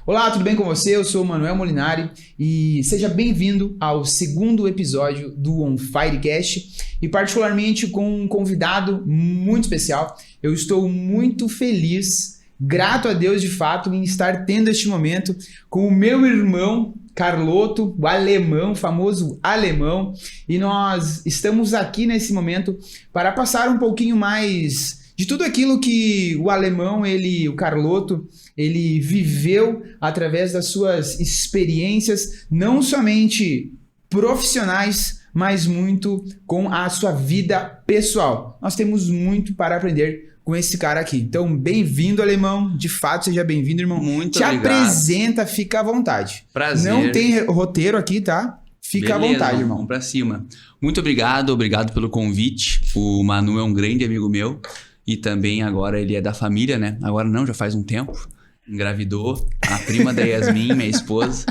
Olá, tudo bem com você? Eu sou o Manuel Molinari e seja bem-vindo ao segundo episódio do On Firecast e particularmente com um convidado muito especial. Eu estou muito feliz, grato a Deus de fato, em estar tendo este momento com o meu irmão Carloto, o alemão, o famoso alemão, e nós estamos aqui nesse momento para passar um pouquinho mais de tudo aquilo que o alemão, o Carloto, ele viveu através das suas experiências, não somente profissionais, mas muito com a sua vida pessoal. Nós temos muito para aprender com esse cara aqui. Então, bem-vindo, alemão. De fato, seja bem-vindo, irmão. Muito Te obrigado. apresenta, fica à vontade. Prazer. Não tem roteiro aqui, tá? Fica Beleza, à vontade, irmão. Vamos pra cima. Muito obrigado pelo convite. O Manu é um grande amigo meu e também agora ele é da família, né? Agora não, já faz um tempo. Engravidou a prima da Yasmin, minha esposa.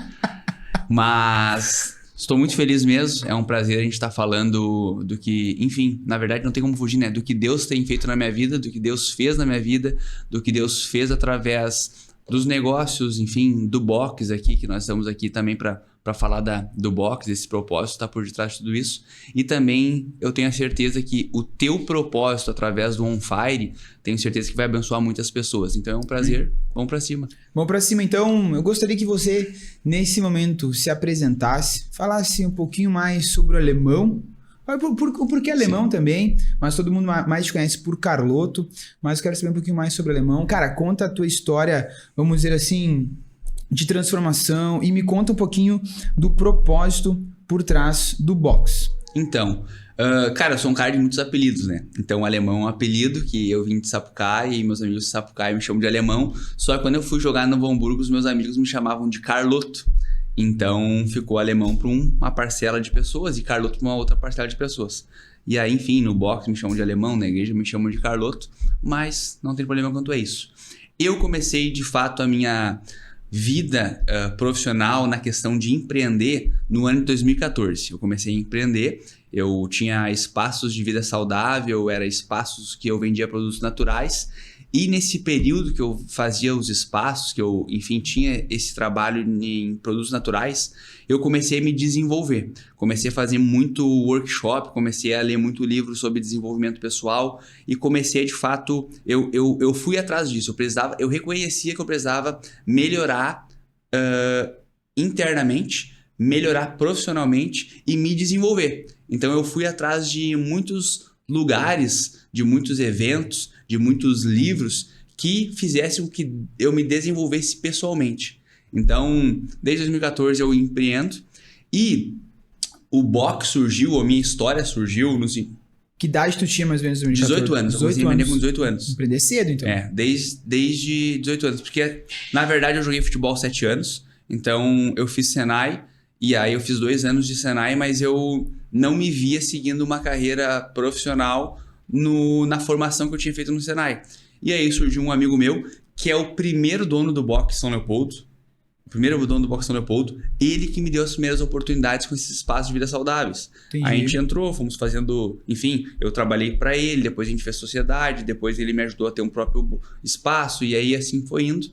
Mas estou muito feliz mesmo. É um prazer a gente estar falando do que, enfim, na verdade não tem como fugir, né? Do que Deus tem feito na minha vida, do que Deus fez na minha vida, do que Deus fez através dos negócios, enfim, do box aqui, que nós estamos aqui também para falar do box, desse propósito, tá por detrás de tudo isso. E também eu tenho a certeza que o teu propósito através do On Fire, tenho certeza que vai abençoar muitas pessoas. Então é um prazer, vamos para cima. Vamos para cima, então. Eu gostaria que você, nesse momento, se apresentasse, falasse um pouquinho mais sobre o alemão, porque alemão também, mas todo mundo mais te conhece por Carloto, mas eu quero saber um pouquinho mais sobre o alemão. Cara, conta a tua história, vamos dizer assim, de transformação e me conta um pouquinho do propósito por trás do box. Então, cara, eu sou um cara de muitos apelidos, né? Então, alemão é um apelido que eu vim de Sapucaí e meus amigos de Sapucaí me chamam de alemão. Só que quando eu fui jogar no Novo Hamburgo, os meus amigos me chamavam de Carloto. Então, ficou alemão para uma parcela de pessoas e Carloto para uma outra parcela de pessoas. E aí, enfim, no box me chamam de alemão, na igreja me chamam de Carloto, mas não tem problema quanto a isso. Eu comecei, de fato, a minha vida profissional na questão de empreender no ano de 2014. Eu comecei a empreender, eu tinha espaços de vida saudável, era espaços que eu vendia produtos naturais. E nesse período que eu fazia os espaços, que eu, enfim, tinha esse trabalho em produtos naturais, eu comecei a me desenvolver. Comecei a fazer muito workshop, comecei a ler muito livro sobre desenvolvimento pessoal e comecei, de fato, eu fui atrás disso. Eu reconhecia que eu precisava melhorar internamente, melhorar profissionalmente e me desenvolver. Então eu fui atrás de muitos lugares, de muitos eventos, de muitos livros que fizessem com que eu me desenvolvesse pessoalmente. Então, desde 2014 eu empreendo e o box surgiu, a minha história surgiu nos... Que idade tu tinha mais ou menos? 18 anos. 18 eu comecei anos. com 18 anos. Empreender cedo, então. Desde 18 anos. Porque, na verdade, eu joguei futebol 7 anos. Então, eu fiz Senai. E aí, eu fiz 2 anos de Senai, mas eu não me via seguindo uma carreira profissional na formação que eu tinha feito no Senai. E aí, surgiu um amigo meu, que é o primeiro dono do box São Leopoldo. O primeiro dono do box São Leopoldo. Ele que me deu as primeiras oportunidades com esses espaços de vida saudáveis. Entendi. Aí a gente entrou, fomos fazendo... Enfim, eu trabalhei para ele, depois a gente fez sociedade, depois ele me ajudou a ter um próprio espaço, e aí assim foi indo.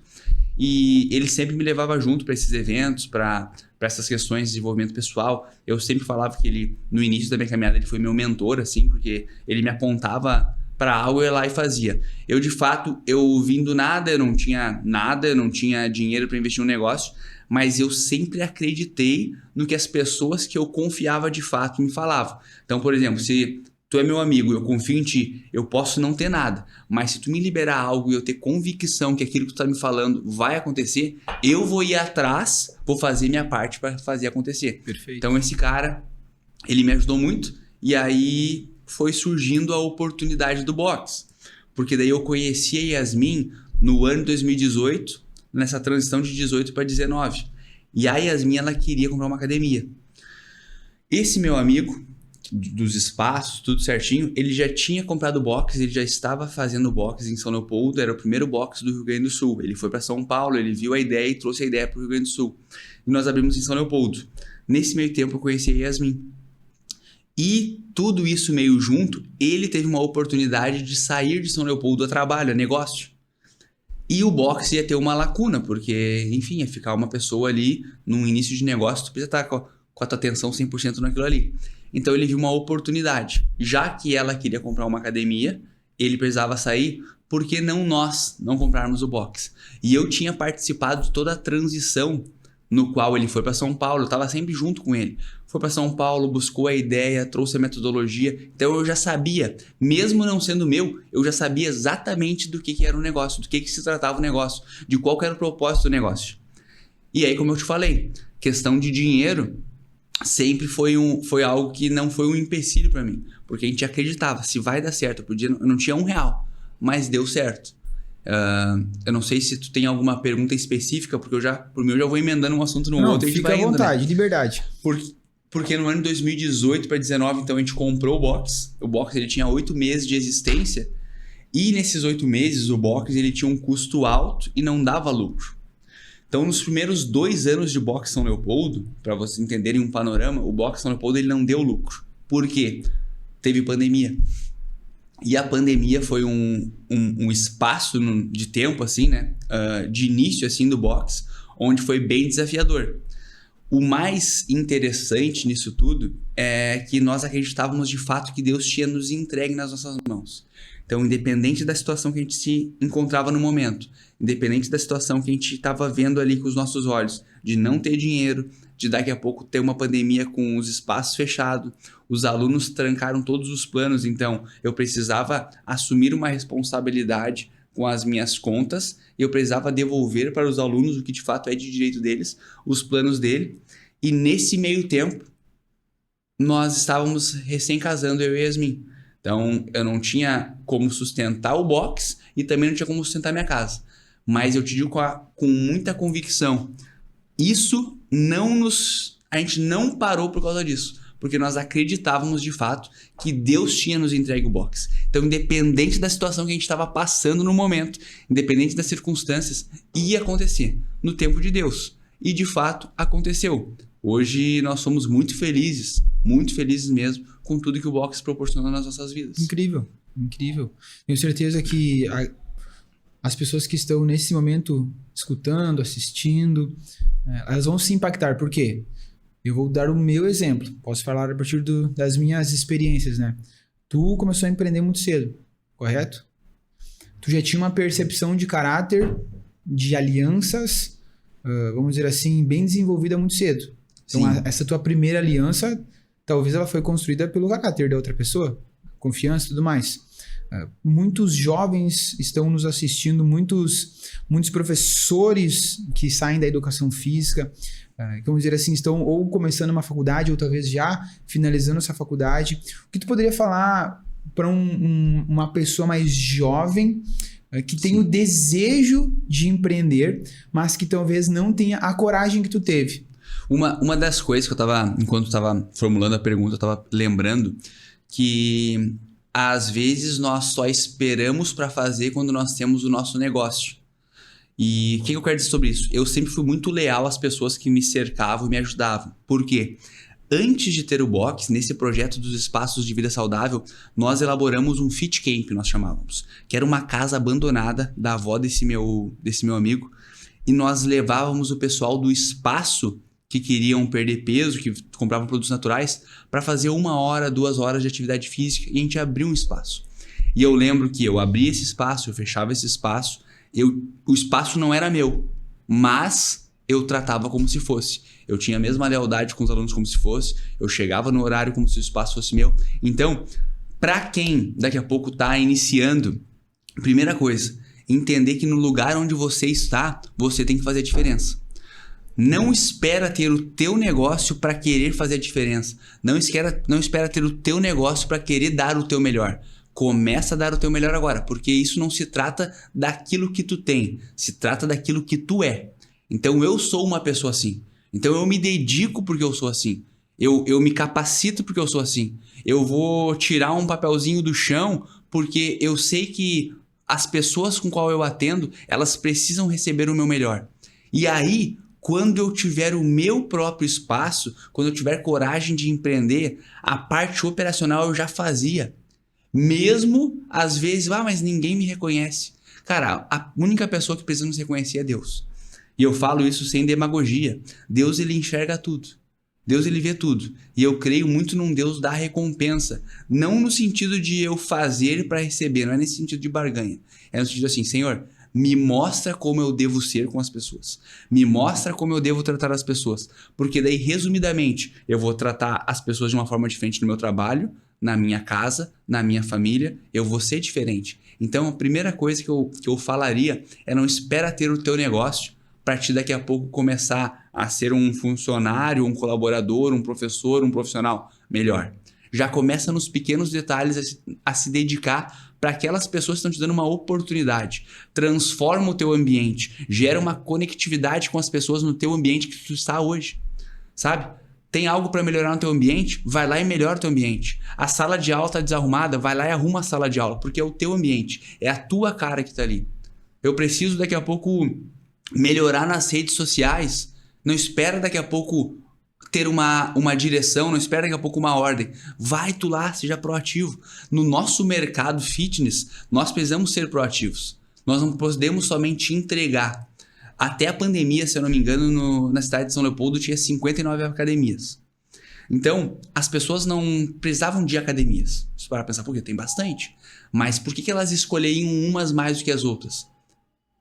E ele sempre me levava junto para esses eventos, para essas questões de desenvolvimento pessoal. Eu sempre falava que ele, no início da minha caminhada, ele foi meu mentor, assim, porque ele me apontava para algo, eu ia lá e fazia. Eu, de fato, eu vim do nada, eu não tinha nada, eu não tinha dinheiro para investir no negócio, mas eu sempre acreditei no que as pessoas que eu confiava de fato me falavam. Então, por exemplo, se tu é meu amigo, eu confio em ti, eu posso não ter nada, mas se tu me liberar algo e eu ter convicção que aquilo que tu tá me falando vai acontecer, eu vou ir atrás, vou fazer minha parte para fazer acontecer. Perfeito. Então esse cara, ele me ajudou muito e aí foi surgindo a oportunidade do box, porque daí eu conheci a Yasmin no ano de 2018, nessa transição de 18 para 19, e a Yasmin, ela queria comprar uma academia. Esse meu amigo dos espaços, tudo certinho, ele já tinha comprado box, ele já estava fazendo box em São Leopoldo, era o primeiro box do Rio Grande do Sul. Ele foi para São Paulo, ele viu a ideia e trouxe a ideia para o Rio Grande do Sul. E nós abrimos em São Leopoldo. Nesse meio tempo eu conheci a Yasmin. E tudo isso meio junto, ele teve uma oportunidade de sair de São Leopoldo a trabalho, a negócio. E o box ia ter uma lacuna, porque, enfim, ia ficar uma pessoa ali num início de negócio, tu precisa estar com a tua atenção 100% naquilo ali. Então ele viu uma oportunidade. Já que ela queria comprar uma academia, ele precisava sair, por que não nós não comprarmos o box? E eu tinha participado de toda a transição no qual ele foi para São Paulo, eu estava sempre junto com ele. Foi para São Paulo, buscou a ideia, trouxe a metodologia. Então eu já sabia, mesmo não sendo meu, eu já sabia exatamente do que era o negócio, do que se tratava o negócio, de qual era o propósito do negócio. E aí, como eu te falei, questão de dinheiro sempre foi algo que não foi um empecilho para mim, porque a gente acreditava, se vai dar certo, eu não tinha R$1, mas deu certo. Eu não sei se tu tem alguma pergunta específica, porque por mim eu já vou emendando um assunto no outro e a gente vai indo, fica à vontade, né? liberdade. Porque no ano de 2018 para 2019, então a gente comprou o box. O box ele tinha 8 meses de existência e nesses 8 meses o box ele tinha um custo alto e não dava lucro. Então nos primeiros 2 anos de box São Leopoldo, para vocês entenderem um panorama, o box São Leopoldo ele não deu lucro. Por quê? Teve pandemia. E a pandemia foi um espaço de tempo, assim, né? De início, assim, do box, onde foi bem desafiador. O mais interessante nisso tudo é que nós acreditávamos de fato que Deus tinha nos entregue nas nossas mãos. Então, independente da situação que a gente se encontrava no momento, independente da situação que a gente estava vendo ali com os nossos olhos, de não ter dinheiro, de daqui a pouco ter uma pandemia com os espaços fechados, os alunos trancaram todos os planos, então eu precisava assumir uma responsabilidade com as minhas contas e eu precisava devolver para os alunos o que de fato é de direito deles, os planos dele. E nesse meio tempo, nós estávamos recém-casando, eu e Yasmin. Então, eu não tinha como sustentar o box e também não tinha como sustentar minha casa. Mas eu te digo com muita convicção, a gente não parou por causa disso, porque nós acreditávamos de fato que Deus tinha nos entregue o box. Então, independente da situação que a gente estava passando no momento, independente das circunstâncias, ia acontecer no tempo de Deus. E de fato aconteceu. Hoje nós somos muito felizes mesmo com tudo que o box proporcionou nas nossas vidas. Incrível, incrível. Tenho certeza que as pessoas que estão nesse momento escutando, assistindo, elas vão se impactar. Por quê? Eu vou dar o meu exemplo. Posso falar a partir das minhas experiências, né? Tu começou a empreender muito cedo, correto? Tu já tinha uma percepção de caráter, de alianças, vamos dizer assim, bem desenvolvida muito cedo. Então, essa tua primeira aliança, talvez ela foi construída pelo caráter da outra pessoa, confiança e tudo mais. Muitos jovens estão nos assistindo, muitos professores que saem da educação física, vamos dizer assim, estão ou começando uma faculdade ou talvez já finalizando essa faculdade. O que tu poderia falar para uma pessoa mais jovem que tem o desejo de empreender, mas que talvez não tenha a coragem que tu teve? Uma das coisas que enquanto eu estava formulando a pergunta, eu estava lembrando que às vezes nós só esperamos para fazer quando nós temos o nosso negócio. E o que eu quero dizer sobre isso? Eu sempre fui muito leal às pessoas que me cercavam e me ajudavam. Por quê? Antes de ter o box, nesse projeto dos espaços de vida saudável, nós elaboramos um fit camp, nós chamávamos, que era uma casa abandonada da avó desse meu amigo, e nós levávamos o pessoal do espaço que queriam perder peso, que compravam produtos naturais, para fazer 1 hora, 2 horas de atividade física, e a gente abriu um espaço. E eu lembro que eu abria esse espaço, eu fechava esse espaço, o espaço não era meu, mas eu tratava como se fosse. Eu tinha a mesma lealdade com os alunos como se fosse, eu chegava no horário como se o espaço fosse meu. Então, para quem daqui a pouco está iniciando, primeira coisa, entender que no lugar onde você está, você tem que fazer a diferença. Não espera ter o teu negócio para querer fazer a diferença. Não espera ter o teu negócio para querer dar o teu melhor. Começa a dar o teu melhor agora, porque isso não se trata daquilo que tu tem, se trata daquilo que tu é. Então eu sou uma pessoa assim. Então eu me dedico porque eu sou assim. Eu me capacito porque eu sou assim. Eu vou tirar um papelzinho do chão porque eu sei que as pessoas com qual eu atendo, elas precisam receber o meu melhor. E aí, quando eu tiver o meu próprio espaço, quando eu tiver coragem de empreender, a parte operacional eu já fazia. Mesmo, às vezes, mas ninguém me reconhece. Cara, a única pessoa que precisa nos reconhecer é Deus. E eu falo isso sem demagogia. Deus, ele enxerga tudo. Deus, ele vê tudo. E eu creio muito num Deus da recompensa. Não no sentido de eu fazer para receber. Não é nesse sentido de barganha. É no sentido assim, Senhor, me mostra como eu devo ser com as pessoas. Me mostra como eu devo tratar as pessoas. Porque daí, resumidamente, eu vou tratar as pessoas de uma forma diferente no meu trabalho, na minha casa, na minha família. Eu vou ser diferente. Então, a primeira coisa que eu falaria é não espera ter o teu negócio para ti daqui a pouco começar a ser um funcionário, um colaborador, um professor, um profissional melhor. Já começa nos pequenos detalhes a se dedicar para aquelas pessoas que estão te dando uma oportunidade. Transforma o teu ambiente, gera uma conectividade com as pessoas no teu ambiente que tu está hoje, sabe? Tem algo para melhorar no teu ambiente? Vai lá e melhora o teu ambiente. A sala de aula está desarrumada? Vai lá e arruma a sala de aula, porque é o teu ambiente, é a tua cara que está ali. Eu preciso daqui a pouco melhorar nas redes sociais. Não espera daqui a pouco ter uma direção, não espera daqui a pouco uma ordem. Vai tu lá, seja proativo. No nosso mercado fitness, nós precisamos ser proativos. Nós não podemos somente entregar. Até a pandemia, se eu não me engano, na cidade de São Leopoldo tinha 59 academias. Então, as pessoas não precisavam de academias. Se parar pra pensar, porque tem bastante. Mas por que elas escolheriam umas mais do que as outras?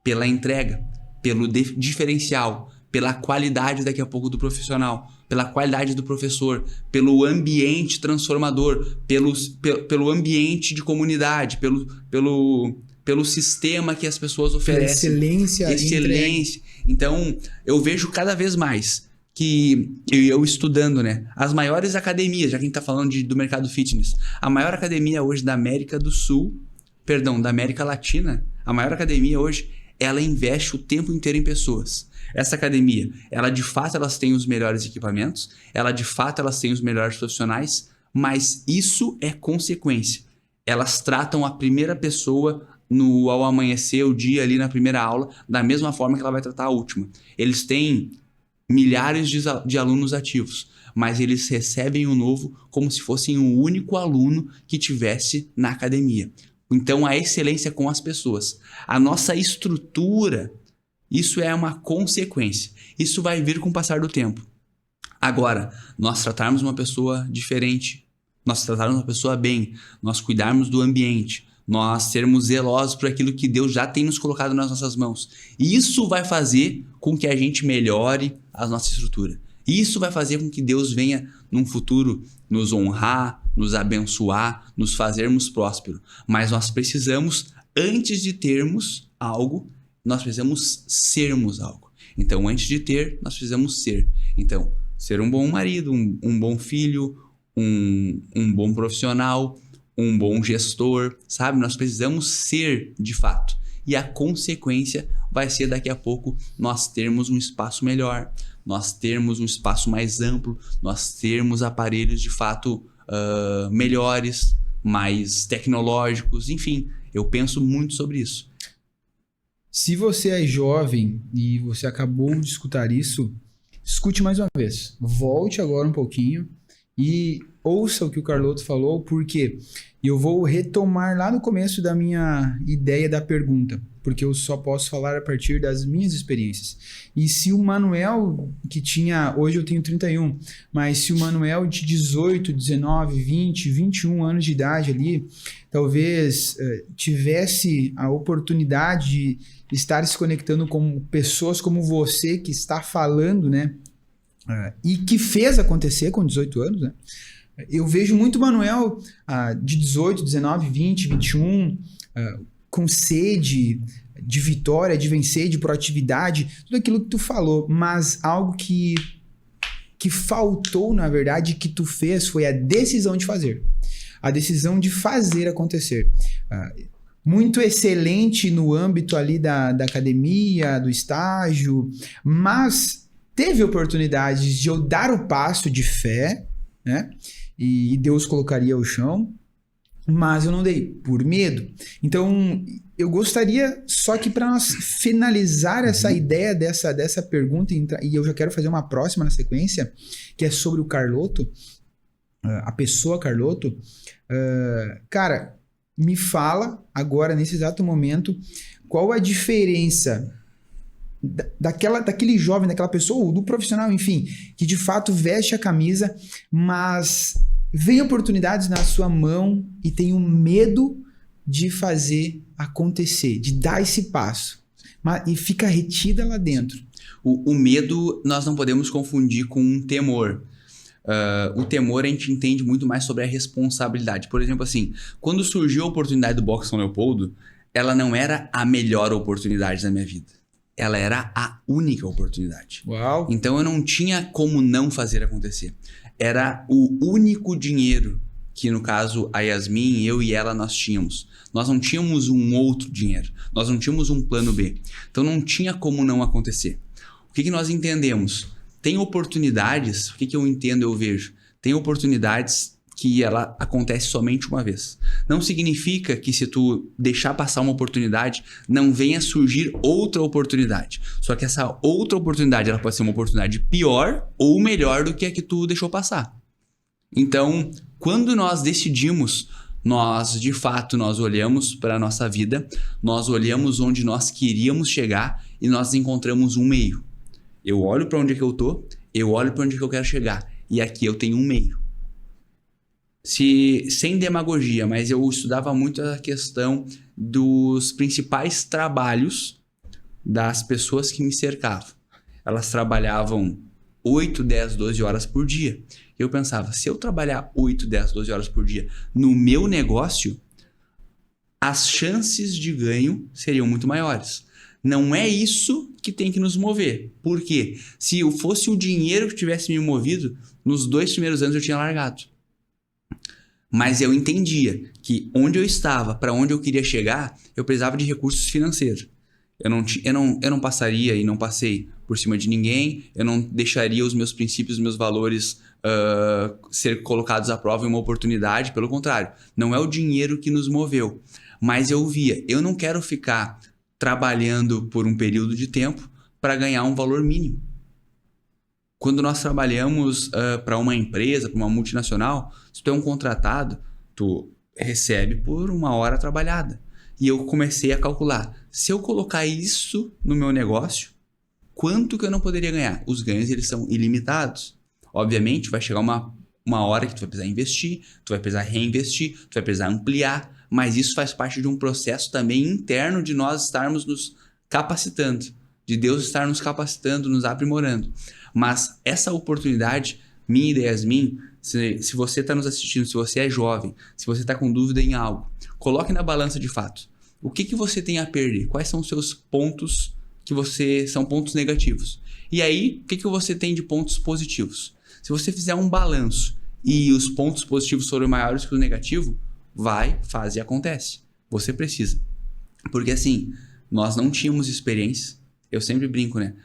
Pela entrega, pelo diferencial, pela qualidade daqui a pouco do profissional, pela qualidade do professor, pelo ambiente transformador, pelo ambiente de comunidade, pelo sistema que as pessoas oferecem. Excelência. Então, eu vejo cada vez mais que eu estudando, né? As maiores academias, já que a gente tá falando do mercado fitness, a maior academia hoje da América Latina, a maior academia hoje, ela investe o tempo inteiro em pessoas. Essa academia, ela de fato elas têm os melhores equipamentos, ela de fato elas têm os melhores profissionais, mas isso é consequência. Elas tratam a primeira pessoa ao amanhecer, o dia ali na primeira aula, da mesma forma que ela vai tratar a última. Eles têm milhares de alunos ativos, mas eles recebem o novo como se fossem um único aluno que tivesse na academia. Então, a excelência com as pessoas. A nossa estrutura, isso é uma consequência. Isso vai vir com o passar do tempo. Agora, nós tratarmos uma pessoa diferente, nós tratarmos uma pessoa bem, nós cuidarmos do ambiente, nós sermos zelosos por aquilo que Deus já tem nos colocado nas nossas mãos. Isso vai fazer com que a gente melhore a nossa estrutura. Isso vai fazer com que Deus venha, num futuro, nos honrar, nos abençoar, nos fazermos prósperos. Mas nós precisamos, antes de termos algo, nós precisamos sermos algo. Então, antes de ter, nós precisamos ser. Então, ser um bom marido, um bom filho, um bom profissional, um bom gestor, sabe? Nós precisamos ser de fato. E a consequência vai ser daqui a pouco nós termos um espaço melhor, nós termos um espaço mais amplo, nós termos aparelhos de fato melhores, mais tecnológicos, enfim, eu penso muito sobre isso. Se você é jovem e você acabou de escutar isso, escute mais uma vez. Volte agora um pouquinho e ouça o que o Carloto falou, porque eu vou retomar lá no começo da minha ideia da pergunta, porque eu só posso falar a partir das minhas experiências. E se o Manuel, que tinha, hoje eu tenho 31, mas se o Manuel de 18, 19, 20, 21 anos de idade ali, talvez tivesse a oportunidade de estar se conectando com pessoas como você, que está falando, né? E que fez acontecer com 18 anos, né? Eu vejo muito Manuel de 18, 19, 20, 21, com sede de vitória, de vencer, de proatividade, tudo aquilo que tu falou, mas algo que faltou, na verdade, que tu fez foi a decisão de fazer. A decisão de fazer acontecer. Muito excelente no âmbito ali da academia, do estágio, mas teve oportunidades de eu dar o passo de fé, né? E Deus colocaria o chão, mas eu não dei, por medo. Então, eu gostaria, só que para nós finalizar essa ideia dessa pergunta, e eu já quero fazer uma próxima na sequência, que é sobre o Carloto, a pessoa Carloto. Cara, me fala agora, nesse exato momento, qual a diferença daquele jovem, daquela pessoa, ou do profissional, enfim, que de fato veste a camisa, mas vem oportunidades na sua mão e tem um medo de fazer acontecer, de dar esse passo, e fica retida lá dentro. O medo nós não podemos confundir com um temor. O temor a gente entende muito mais sobre a responsabilidade. Por exemplo, assim, quando surgiu a oportunidade do Box São Leopoldo, ela não era a melhor oportunidade da minha vida. Ela era a única oportunidade. Uau! Então eu não tinha como não fazer acontecer. Era o único dinheiro que, no caso, a Yasmin, eu e ela, nós tínhamos. Nós não tínhamos um outro dinheiro. Nós não tínhamos um plano B. Então não tinha como não acontecer. O que nós entendemos? Tem oportunidades, o que eu entendo, eu vejo? Tem oportunidades que ela acontece somente uma vez. Não significa que se tu deixar passar uma oportunidade, não venha surgir outra oportunidade. Só que essa outra oportunidade, ela pode ser uma oportunidade pior ou melhor do que a que tu deixou passar. Então, quando nós decidimos, de fato, nós olhamos para a nossa vida, nós olhamos onde nós queríamos chegar e nós encontramos um meio. Eu olho para onde é que eu tô, eu olho para onde é que eu quero chegar. E aqui eu tenho um meio. Sem demagogia, mas eu estudava muito a questão dos principais trabalhos das pessoas que me cercavam. Elas trabalhavam 8, 10, 12 horas por dia. Eu pensava, se eu trabalhar 8, 10, 12 horas por dia no meu negócio, as chances de ganho seriam muito maiores. Não é isso que tem que nos mover. Por quê? Se eu fosse o dinheiro que tivesse me movido, nos 2 primeiros anos eu tinha largado. Mas eu entendia que onde eu estava, para onde eu queria chegar, eu precisava de recursos financeiros. Eu não passaria e não passei por cima de ninguém, eu não deixaria os meus princípios, os meus valores ser colocados à prova em uma oportunidade, pelo contrário. Não é o dinheiro que nos moveu, mas eu via, eu não quero ficar trabalhando por um período de tempo para ganhar um valor mínimo. Quando nós trabalhamos para uma empresa, para uma multinacional, se tu é um contratado, tu recebe por 1 hora trabalhada. E eu comecei a calcular, se eu colocar isso no meu negócio, quanto que eu não poderia ganhar? Os ganhos, eles são ilimitados. Obviamente, vai chegar uma hora que tu vai precisar investir, tu vai precisar reinvestir, tu vai precisar ampliar, mas isso faz parte de um processo também interno de nós estarmos nos capacitando, de Deus estar nos capacitando, nos aprimorando. Mas essa oportunidade, minha e Yasmin, se você está nos assistindo, se você é jovem, se você está com dúvida em algo, coloque na balança de fato. O que você tem a perder? Quais são os seus pontos são pontos negativos? E aí, o que você tem de pontos positivos? Se você fizer um balanço e os pontos positivos forem maiores que o negativo, faz e acontece. Você precisa. Porque assim, nós não tínhamos experiência. Eu sempre brinco, né?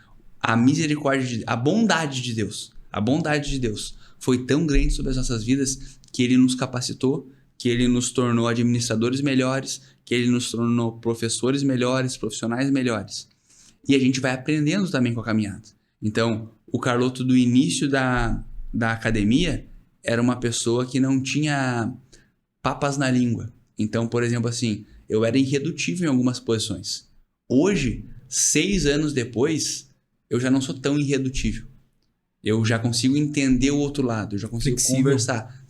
A misericórdia, a bondade de Deus foi tão grande sobre as nossas vidas que Ele nos capacitou, que Ele nos tornou administradores melhores, que Ele nos tornou professores melhores, profissionais melhores. E a gente vai aprendendo também com a caminhada. Então, o Carloto do início da academia era uma pessoa que não tinha papas na língua. Então, por exemplo, assim, eu era irredutível em algumas posições. Hoje, 6 anos depois, eu já não sou tão irredutível. Eu já consigo entender o outro lado, eu já consigo conversar.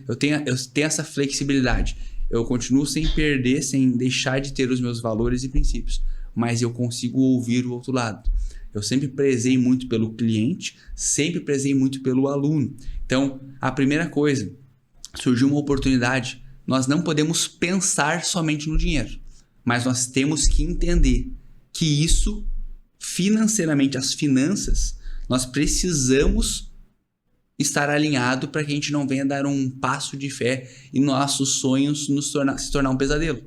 Eu tenho essa flexibilidade. Eu continuo sem perder, sem deixar de ter os meus valores e princípios, mas eu consigo ouvir o outro lado. Eu sempre prezei muito pelo cliente, sempre prezei muito pelo aluno. Então, a primeira coisa, surgiu uma oportunidade, nós não podemos pensar somente no dinheiro, mas nós temos que entender que isso, financeiramente, as finanças, nós precisamos estar alinhado para que a gente não venha dar um passo de fé e nossos sonhos se tornar um pesadelo.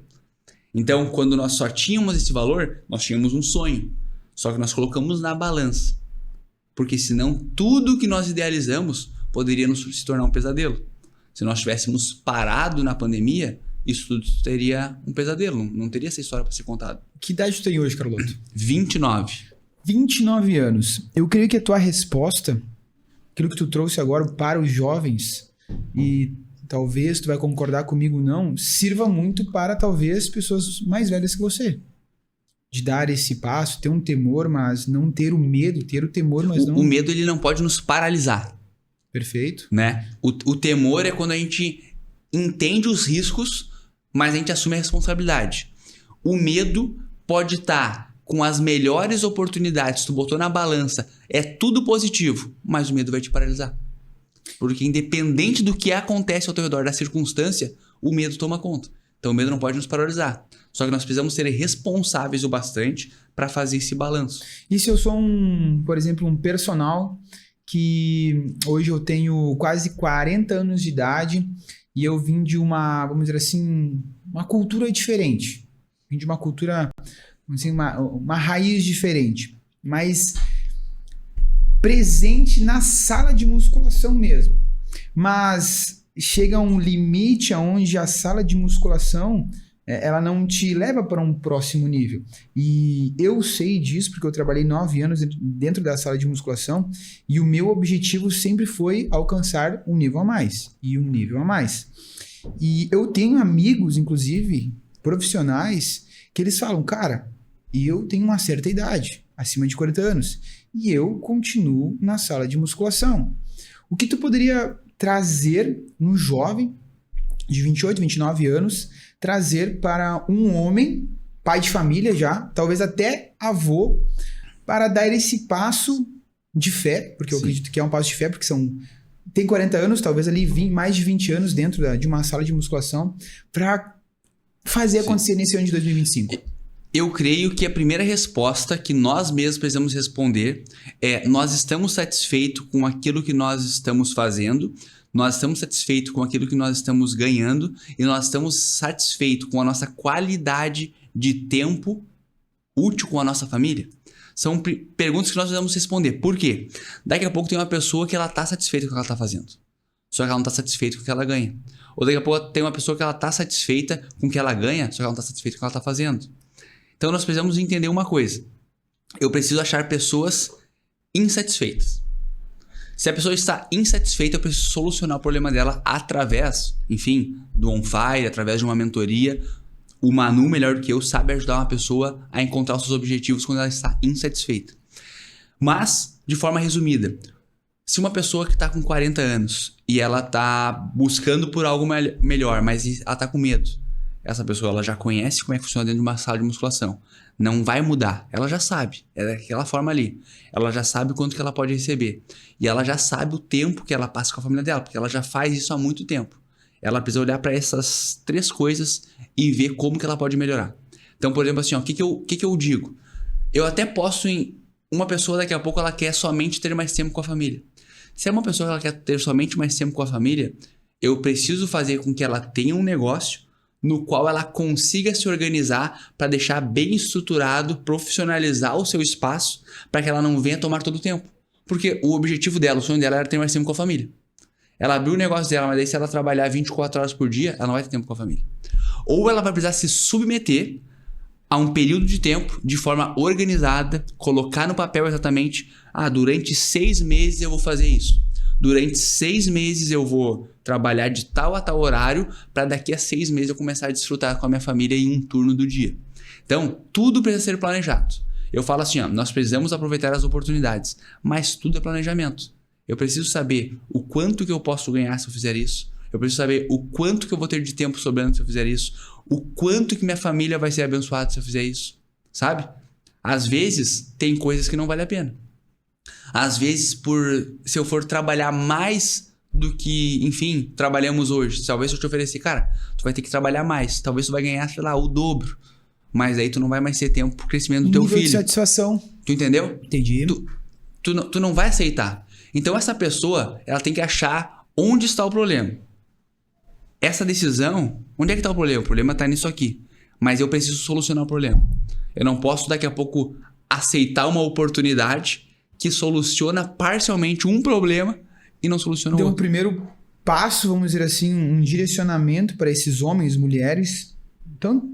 Então, quando nós só tínhamos esse valor, nós tínhamos um sonho. Só que nós colocamos na balança. Porque senão, tudo que nós idealizamos poderia se tornar um pesadelo. Se nós tivéssemos parado na pandemia, isso tudo seria um pesadelo. Não teria essa história para ser contada. Que idade tu tem hoje, Carloto? 29. 29 anos. Eu creio que a tua resposta, aquilo que tu trouxe agora para os jovens, e talvez tu vai concordar comigo ou não, sirva muito para talvez pessoas mais velhas que você. De dar esse passo, ter um temor, mas não ter o medo, ter o temor, mas não... O medo, ele não pode nos paralisar. Perfeito. Né? O temor é quando a gente entende os riscos, mas a gente assume a responsabilidade. O medo pode estar com as melhores oportunidades, tu botou na balança, é tudo positivo, mas o medo vai te paralisar. Porque independente do que acontece ao teu redor, da circunstância, o medo toma conta. Então o medo não pode nos paralisar. Só que nós precisamos ser responsáveis o bastante para fazer esse balanço. E se eu sou por exemplo, um personal que hoje eu tenho quase 40 anos de idade e eu vim de uma, vamos dizer assim, uma cultura diferente. Vim de uma cultura, assim, uma raiz diferente, mas presente na sala de musculação mesmo. Mas chega um limite onde a sala de musculação ela não te leva para um próximo nível. E eu sei disso porque eu trabalhei 9 anos dentro da sala de musculação e o meu objetivo sempre foi alcançar um nível a mais e um nível a mais. E eu tenho amigos, inclusive, profissionais, que eles falam, cara, eu tenho uma certa idade, acima de 40 anos, e eu continuo na sala de musculação. O que tu poderia trazer um jovem de 28, 29 anos, trazer para um homem, pai de família já, talvez até avô, para dar esse passo de fé, porque eu acredito que é um passo de fé, porque tem 40 anos, talvez ali mais de 20 anos dentro de uma sala de musculação, para fazer acontecer nesse ano de 2025. Eu creio que a primeira resposta que nós mesmos precisamos responder é: nós estamos satisfeitos com aquilo que nós estamos fazendo, nós estamos satisfeitos com aquilo que nós estamos ganhando e nós estamos satisfeitos com a nossa qualidade de tempo útil com a nossa família? São perguntas que nós precisamos responder. Por quê? Daqui a pouco tem uma pessoa que ela está satisfeita com o que ela está fazendo, só que ela não está satisfeita com o que ela ganha. Ou daqui a pouco tem uma pessoa que ela está satisfeita com o que ela ganha, só que ela não está satisfeita com o que ela está fazendo. Então nós precisamos entender uma coisa. Eu preciso achar pessoas insatisfeitas. Se a pessoa está insatisfeita, eu preciso solucionar o problema dela através, enfim, do On Fire, através de uma mentoria. O Manu, melhor do que eu, sabe ajudar uma pessoa a encontrar os seus objetivos quando ela está insatisfeita. Mas, de forma resumida, se uma pessoa que está com 40 anos e ela está buscando por algo melhor, mas ela está com medo, essa pessoa ela já conhece como é que funciona dentro de uma sala de musculação. Não vai mudar. Ela já sabe. É daquela forma ali. Ela já sabe quanto que ela pode receber. E ela já sabe o tempo que ela passa com a família dela, porque ela já faz isso há muito tempo. Ela precisa olhar para essas 3 coisas e ver como que ela pode melhorar. Então, por exemplo, assim, o que eu digo? Eu até posso uma pessoa daqui a pouco ela quer somente ter mais tempo com a família. Se é uma pessoa que ela quer ter somente mais tempo com a família, eu preciso fazer com que ela tenha um negócio no qual ela consiga se organizar para deixar bem estruturado, profissionalizar o seu espaço, para que ela não venha tomar todo o tempo. Porque o objetivo dela, o sonho dela era ter mais tempo com a família. Ela abriu o negócio dela, mas daí se ela trabalhar 24 horas por dia, ela não vai ter tempo com a família. Ou ela vai precisar se submeter a um período de tempo, de forma organizada, colocar no papel exatamente, durante 6 meses eu vou fazer isso. Durante 6 meses eu vou trabalhar de tal a tal horário para daqui a 6 meses eu começar a desfrutar com a minha família em um turno do dia. Então, tudo precisa ser planejado. Eu falo assim, nós precisamos aproveitar as oportunidades, mas tudo é planejamento. Eu preciso saber o quanto que eu posso ganhar se eu fizer isso. Eu preciso saber o quanto que eu vou ter de tempo sobrando se eu fizer isso. O quanto que minha família vai ser abençoada se eu fizer isso. Sabe? Às vezes, tem coisas que não vale a pena. Às vezes, se eu for trabalhar mais do que, enfim, trabalhamos hoje. Talvez eu te oferecer, cara, tu vai ter que trabalhar mais. Talvez tu vai ganhar, sei lá, o dobro. Mas aí tu não vai mais ter tempo pro crescimento do teu filho. Nível de satisfação. Tu entendeu? Entendi. Tu não vai aceitar. Então essa pessoa, ela tem que achar onde está o problema. Essa decisão, onde é que está o problema? O problema está nisso aqui. Mas eu preciso solucionar o problema. Eu não posso daqui a pouco aceitar uma oportunidade que soluciona parcialmente um problema e não soluciona o outro. Então, o primeiro passo, vamos dizer assim, um direcionamento para esses homens, mulheres, tanto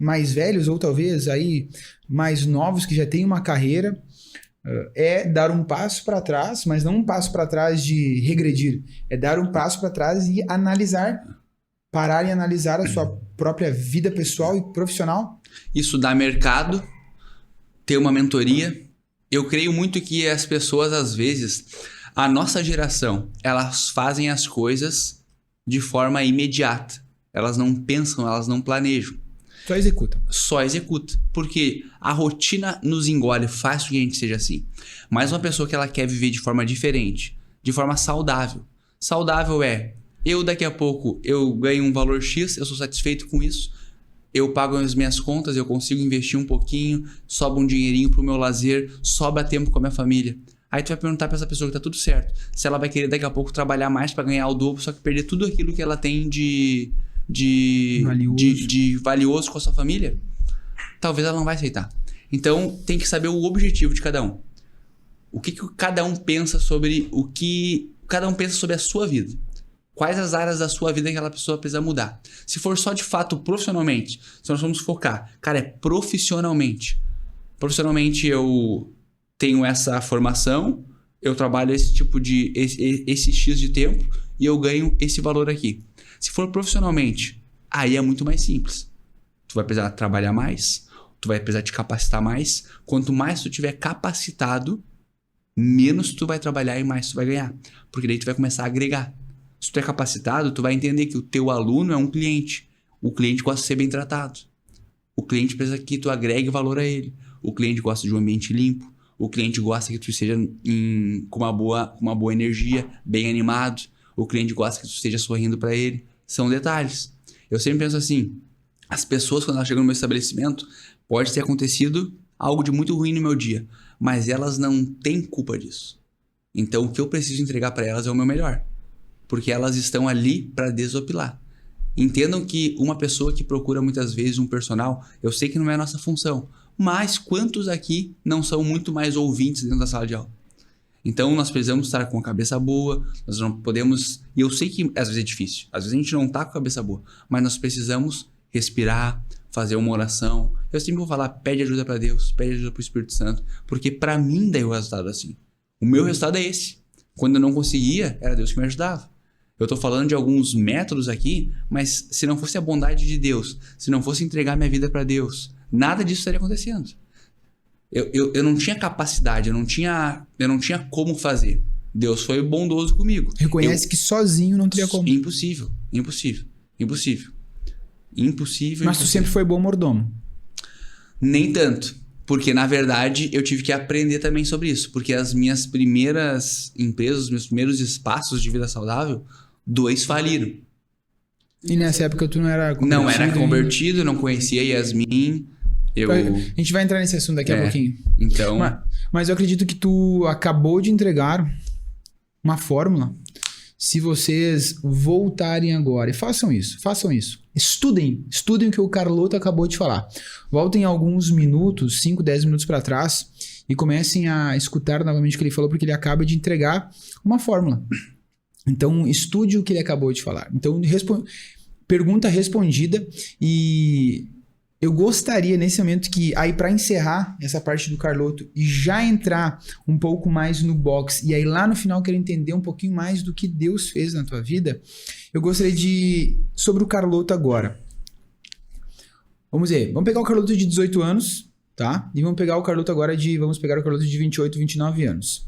mais velhos ou talvez aí mais novos que já têm uma carreira, é dar um passo para trás, mas não um passo para trás de regredir. É dar um passo para trás e analisar, parar e analisar a sua própria vida pessoal e profissional. Estudar mercado, ter uma mentoria. Eu creio muito que as pessoas, às vezes, a nossa geração, elas fazem as coisas de forma imediata. Elas não pensam, elas não planejam. Só executa. Porque a rotina nos engole, faz com que a gente seja assim. Mas uma pessoa que ela quer viver de forma diferente, de forma saudável. Saudável é, eu daqui a pouco, eu ganho um valor X, eu sou satisfeito com isso, eu pago as minhas contas, eu consigo investir um pouquinho, sobra um dinheirinho pro meu lazer, sobra tempo com a minha família. Aí tu vai perguntar pra essa pessoa que tá tudo certo, se ela vai querer daqui a pouco trabalhar mais pra ganhar o dobro, só que perder tudo aquilo que ela tem de valioso com a sua família, talvez ela não vai aceitar. Então tem que saber o objetivo de cada um. O que cada um pensa sobre cada um pensa sobre a sua vida. Quais as áreas da sua vida que aquela pessoa precisa mudar. Se for só de fato profissionalmente, se nós vamos focar, cara, é profissionalmente. Profissionalmente eu tenho essa formação, eu trabalho esse X de tempo e eu ganho esse valor aqui. Se for profissionalmente, aí é muito mais simples. Tu vai precisar trabalhar mais, tu vai precisar te capacitar mais. Quanto mais tu tiver capacitado, menos tu vai trabalhar e mais tu vai ganhar. Porque daí tu vai começar a agregar. Se tu é capacitado, tu vai entender que o teu aluno é um cliente. O cliente gosta de ser bem tratado. O cliente precisa que tu agregue valor a ele. O cliente gosta de um ambiente limpo. O cliente gosta que tu esteja com uma boa energia, bem animado. O cliente gosta que tu esteja sorrindo para ele. São detalhes. Eu sempre penso assim, as pessoas quando elas chegam no meu estabelecimento, pode ter acontecido algo de muito ruim no meu dia, mas elas não têm culpa disso. Então o que eu preciso entregar para elas é o meu melhor. Porque elas estão ali para desopilar. Entendam que uma pessoa que procura muitas vezes um personal, eu sei que não é a nossa função, mas quantos aqui não são muito mais ouvintes dentro da sala de aula? Então nós precisamos estar com a cabeça boa, nós não podemos... E eu sei que às vezes é difícil, às vezes a gente não está com a cabeça boa, mas nós precisamos respirar, fazer uma oração. Eu sempre vou falar, pede ajuda para Deus, pede ajuda para o Espírito Santo, porque para mim daí o resultado assim. O meu resultado é esse. Quando eu não conseguia, era Deus que me ajudava. Eu estou falando de alguns métodos aqui, mas se não fosse a bondade de Deus, se não fosse entregar minha vida para Deus, nada disso estaria acontecendo. Eu não tinha capacidade, eu não tinha como fazer. Deus foi bondoso comigo. Reconhece que sozinho não teria como. Impossível. Mas tu sempre foi bom mordomo. Nem tanto. Porque, na verdade, eu tive que aprender também sobre isso. Porque as minhas primeiras empresas, os meus primeiros espaços de vida saudável, 2 faliram. E nessa época tu não era convertido? Não era convertido, não conhecia Yasmin. A gente vai entrar nesse assunto daqui a pouquinho. Então... Mas eu acredito que tu acabou de entregar uma fórmula. Se vocês voltarem agora e façam isso. Estudem o que o Carlotto acabou de falar. Voltem alguns minutos, 5, 10 minutos para trás e comecem a escutar novamente o que ele falou, porque ele acaba de entregar uma fórmula. Então, estude o que ele acabou de falar. Então, pergunta respondida. E eu gostaria nesse momento que, aí para encerrar essa parte do Carlotto e já entrar um pouco mais no box, e aí lá no final eu quero entender um pouquinho mais do que Deus fez na tua vida, eu gostaria sobre o Carlotto agora. Vamos pegar o Carlotto de 18 anos, tá? E vamos pegar o Carlotto agora vamos pegar o Carlotto de 28, 29 anos.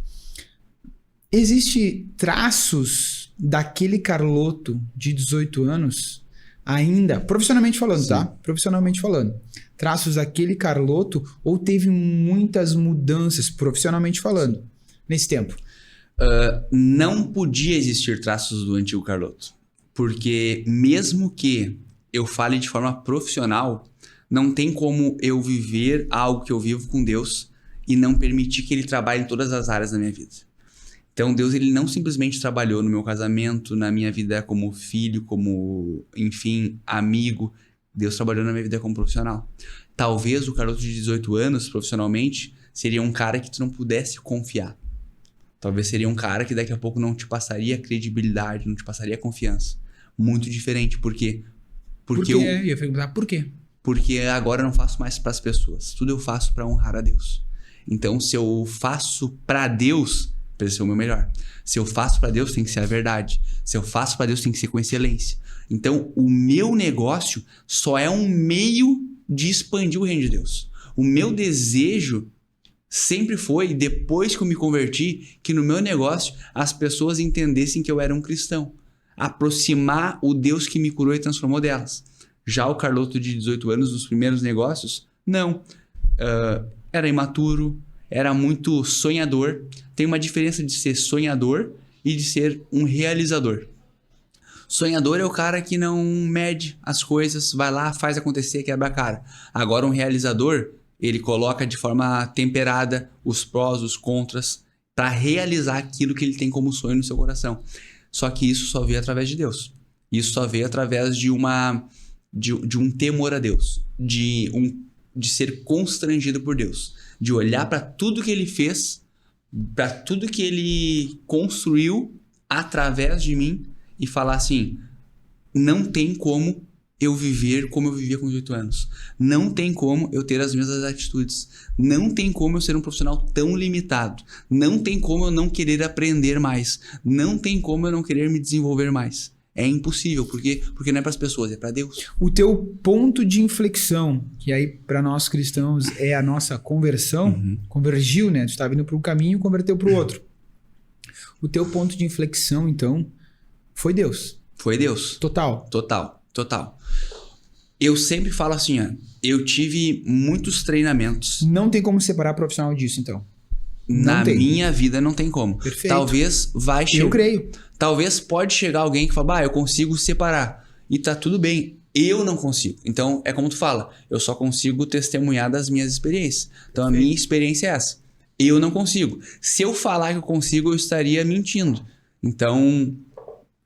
Existem traços daquele Carlotto de 18 anos ainda, profissionalmente falando, tá? Profissionalmente falando. Traços daquele Carlotto ou teve muitas mudanças, profissionalmente falando, nesse tempo? Não podia existir traços do antigo Carlotto. Porque mesmo que eu fale de forma profissional, não tem como eu viver algo que eu vivo com Deus e não permitir que Ele trabalhe em todas as áreas da minha vida. Então Deus, Ele não simplesmente trabalhou no meu casamento, na minha vida como filho, como, enfim, amigo. Deus trabalhou na minha vida como profissional. Talvez o Carlotto de 18 anos, profissionalmente, seria um cara que tu não pudesse confiar. Talvez seria um cara que daqui a pouco não te passaria credibilidade, não te passaria confiança. Muito diferente, por quê? Porque eu ia perguntar por quê? Porque agora eu não faço mais para as pessoas. Tudo eu faço para honrar a Deus. Então, se eu faço pra Deus, precisa ser o meu melhor. Se eu faço pra Deus, tem que ser a verdade. Se eu faço pra Deus, tem que ser com excelência. Então, o meu negócio só é um meio de expandir o reino de Deus. O meu desejo sempre foi, depois que eu me converti, que no meu negócio as pessoas entendessem que eu era um cristão. Aproximar o Deus que me curou e transformou delas. Já o Carloto de 18 anos, nos primeiros negócios, não. Era imaturo, era muito sonhador. Tem uma diferença de ser sonhador e de ser um realizador. Sonhador é o cara que não mede as coisas, vai lá, faz acontecer, quebra a cara. Agora um realizador, ele coloca de forma temperada os prós, os contras, para realizar aquilo que ele tem como sonho no seu coração. Só que isso só veio através de Deus. Isso só veio através de um temor a Deus, de ser constrangido por Deus, de olhar para tudo que ele fez, para tudo que ele construiu através de mim e falar assim, não tem como eu viver como eu vivia com 18 anos. Não tem como eu ter as mesmas atitudes. Não tem como eu ser um profissional tão limitado. Não tem como eu não querer aprender mais. Não tem como eu não querer me desenvolver mais. É impossível, porque não é para as pessoas, é para Deus. O teu ponto de inflexão, que aí para nós cristãos é a nossa conversão, convergiu, né? Tu estava indo para um caminho e converteu para o outro. O teu ponto de inflexão, então, foi Deus. Foi Deus. Total. Eu sempre falo assim, ó, eu tive muitos treinamentos. Não tem como separar profissional disso, então. Na minha vida não tem como. Perfeito. Talvez vai chegar. Eu creio. Talvez pode chegar alguém que fala, eu consigo separar. E tá tudo bem. Eu não consigo. Então, é como tu fala, eu só consigo testemunhar das minhas experiências. Então, a minha experiência é essa. Eu não consigo. Se eu falar que eu consigo, eu estaria mentindo. Então,